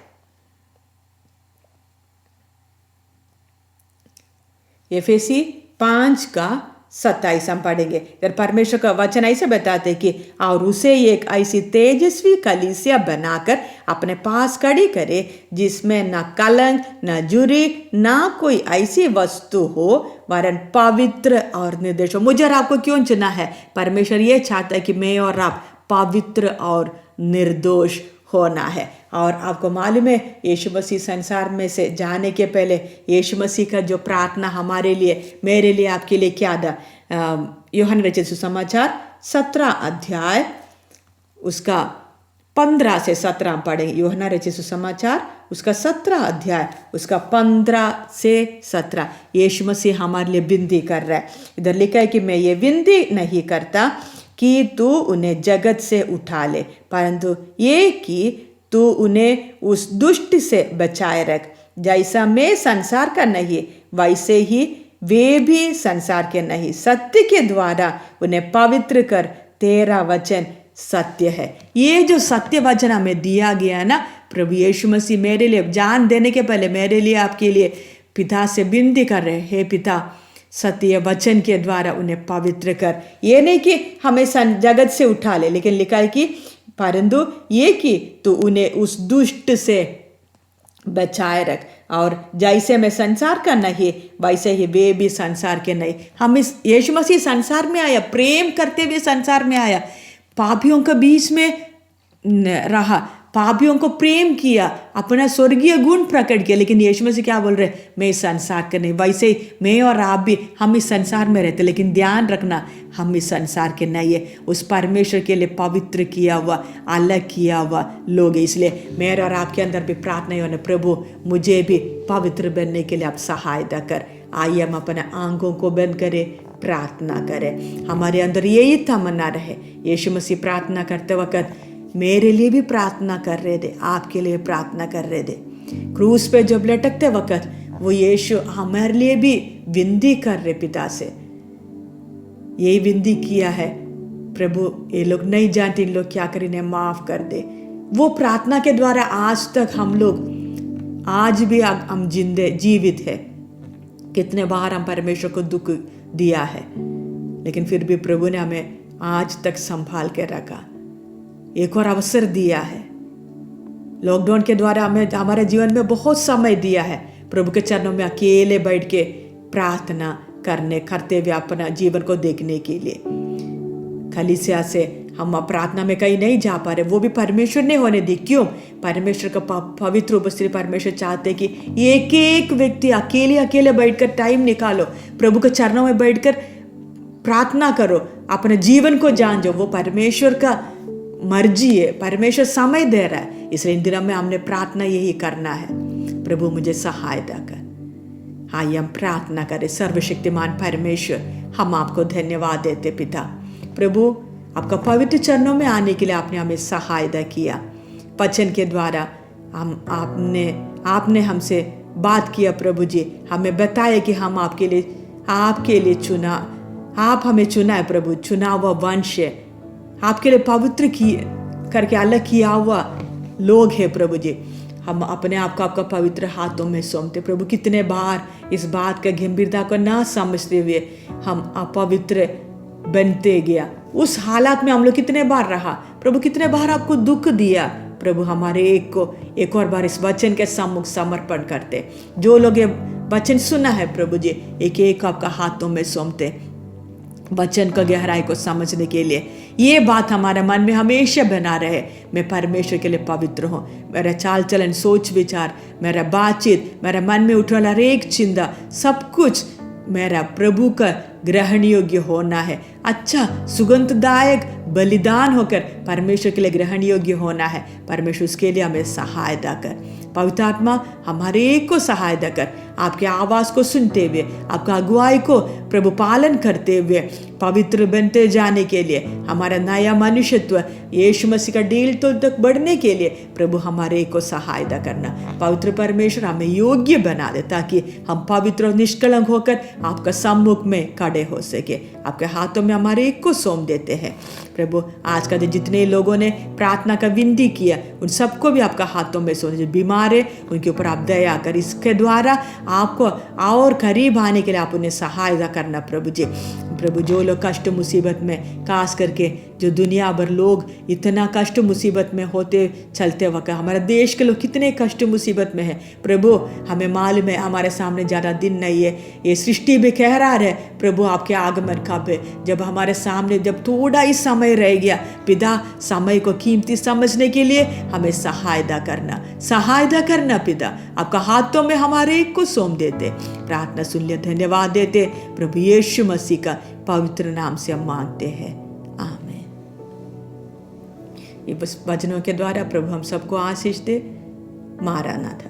Speaker 1: एफेसी 5:27 हम पढ़ेंगे। फिर परमेश्वर का वचन ऐसे बताते कि और उसे एक ऐसी तेजस्वी कलीसिया बनाकर अपने पास खड़ी करे जिसमें न कलंक न जुरी न कोई ऐसी वस्तु हो वरन पवित्र और निर्दोष हो। मुझे और आपको क्यों चुना है? परमेश्वर ये चाहता है कि मैं और आप पवित्र और निर्दोष होना है। और आपको मालूम है यीशु मसीह संसार में से जाने के पहले यीशु मसीह का जो प्रार्थना हमारे लिए, मेरे लिए, आपके लिए क्या था? यूहन्ना रचित सुसमाचार 17 अध्याय उसका 15 से 17 पढ़ेंगे। यूहन्ना रचित सुसमाचार उसका 17 अध्याय उसका 15 से 17 यीशु मसीह हमारे लिए विनती कर रहा है। इधर लिखा है कि मैं ये विनती नहीं करता कि तू उन्हें जगत से उठा ले, परंतु ये कि तू उन्हें उस दुष्ट से बचाए रख। जैसा मैं संसार का नहीं वैसे ही वे भी संसार के नहीं, सत्य के द्वारा उन्हें पवित्र कर तेरा वचन सत्य है। ये जो सत्य वचन हमें दिया गया है ना, प्रभु यीशु मसीह मेरे लिए जान देने के पहले मेरे लिए, आपके लिए पिता से विनती कर रहे, हे पिता, सत्य वचन के द्वारा उन्हें पवित्र कर। ये नहीं कि हमें जगत से उठा ले, लेकिन लिखा है कि परंतु ये कि तू उन्हें उस दुष्ट से बचाए रख। और जैसे मैं संसार का नहीं, वैसे ही वे भी संसार के नहीं। हम इस यीशु मसीह संसार में आया, प्रेम करते हुए संसार में आया, पापियों के बीच में रहा, पापियों को प्रेम किया, अपना स्वर्गीय गुण प्रकट किया। लेकिन यीशु मसीह क्या बोल रहे, मैं इस संसार के नहीं। वैसे ही मैं और आप भी, हम इस संसार में रहते, लेकिन ध्यान रखना हम इस संसार के नहीं है, उस परमेश्वर के लिए पवित्र किया हुआ, अलग किया हुआ लोग। इसलिए मेरे और आपके अंदर भी प्रार्थना है, प्रभु मुझे भी पवित्र बनने के लिए आप सहायता कर। आइए हम अपने आंखों को बंद करें, प्रार्थना करें। हमारे अंदर यही तमन्ना रहे। यीशु मसीह प्रार्थना करते वक्त मेरे लिए भी प्रार्थना कर रहे थे, आपके लिए प्रार्थना कर रहे थे। क्रूस पे जब लटकते वक्त वो यीशु हमारे लिए भी विनती कर रहे पिता से, यही विनती किया है, प्रभु ये लोग नहीं जानते इन लोग क्या करें, इन्हें माफ कर दे। वो प्रार्थना के द्वारा आज तक हम लोग, आज भी हम जीवित है। कितने बार हम परमेश्वर को दुख दिया है, लेकिन फिर भी प्रभु ने हमें आज तक संभाल के रखा, एक और अवसर दिया है। लॉकडाउन के द्वारा हमें हमारे जीवन में बहुत समय दिया है, प्रभु के चरणों में अकेले बैठ के प्रार्थना करते हुए अपना जीवन को देखने के लिए। कलीसिया से हम प्रार्थना में कहीं नहीं जा पा रहे, वो भी परमेश्वर ने होने दी। क्यों? परमेश्वर का पवित्र उपस्थिति परमेश्वर चाहते कि एक एक व्यक्ति अकेले बैठकर टाइम निकालो, प्रभु के चरणों में बैठकर प्रार्थना करो, अपने जीवन को जान जाओ। वो परमेश्वर का मर्जी है, परमेश्वर समय दे रहा है। इसलिए इन दिनों में हमने प्रार्थना यही करना है, प्रभु मुझे सहायता कर। हाँ, हम प्रार्थना करें। सर्वशक्तिमान परमेश्वर, हम आपको धन्यवाद देते पिता। प्रभु आपका पवित्र चरणों में आने के लिए आपने हमें सहायता किया। वचन के द्वारा आपने हमसे बात किया प्रभु जी, हमें बताया कि हम आपके लिए चुना, आप हमें चुना है प्रभु, चुना हुआ वंश है, आपके लिए पवित्र करके अलग किया हुआ लोग हैं प्रभु जी। हम अपने आप को आपका पवित्र हाथों में सौंपते प्रभु। कितने बार इस बात का गंभीरता को ना समझते हुए हम अपवित्र बनते गया, उस हालात में हम लोग कितने बार रहा प्रभु, कितने बार आपको दुख दिया प्रभु। हमारे एक और बार इस वचन के सम्मुख समर्पण करते। जो लोग ये वचन सुना है प्रभु जी, एक एक आपका हाथों में सौंपते, वचन को गहराई को समझने के लिए। ये बात हमारे मन में हमेशा बना रहे, मैं परमेश्वर के लिए पवित्र हूँ। मेरा चाल चलन, सोच विचार, मेरा बातचीत, मेरा मन में उठने वाला हरेक चिंता, सब कुछ मेरा प्रभु का ग्रहण योग्य होना है। अच्छा सुगंधदायक बलिदान होकर परमेश्वर के लिए ग्रहण योग्य होना है। परमेश्वर उसके लिए हमें सहायता कर। पवित्र आत्मा हमारे एक को सहायता कर, आपके आवाज़ को सुनते हुए, आपका अगुवाई को प्रभु पालन करते हुए पवित्र बनते जाने के लिए, हमारा नया मनुष्यत्व यीशु मसीह का डील तो तक बढ़ने के लिए प्रभु हमारे एक को सहायता करना। पवित्र परमेश्वर हमें योग्य बना दे, ताकि हम पवित्र और निष्कलंक होकर आपका सम्मुख में खड़े हो सके। आपके हाथों में हमारे एक को सौंप देते हैं प्रभु। आज का दिन जितने लोगों ने प्रार्थना का विनती किया, उन सबको भी आपका हाथों में सौंप। जो बीमार है उनके ऊपर आप दया कर, इसके द्वारा आपको और करीब आने के लिए आप उन्हें सहायता करना प्रभु जी। प्रभु जो लोग कष्ट मुसीबत में, खास करके जो दुनिया भर लोग इतना कष्ट मुसीबत में होते चलते वक्त, हमारे देश के लोग कितने कष्ट मुसीबत में है प्रभु, हमें मालूम है हमारे सामने ज़्यादा दिन नहीं है। ये सृष्टि भी कह रहा है प्रभु आपके आगमन कब है। जब हमारे सामने जब थोड़ा ही समय रह गया पिता, समय को कीमती समझने के लिए हमें सहायता करना पिता। आपका हाथों में हमारे एक को सौंप देते, प्रार्थना सुन लिया, धन्यवाद देते प्रभु यीशु मसीह का पवित्र नाम से हम मांगते हैं, आमीन। ये बस वचनों के द्वारा प्रभु हम सबको आशीष दे। मारानाथा।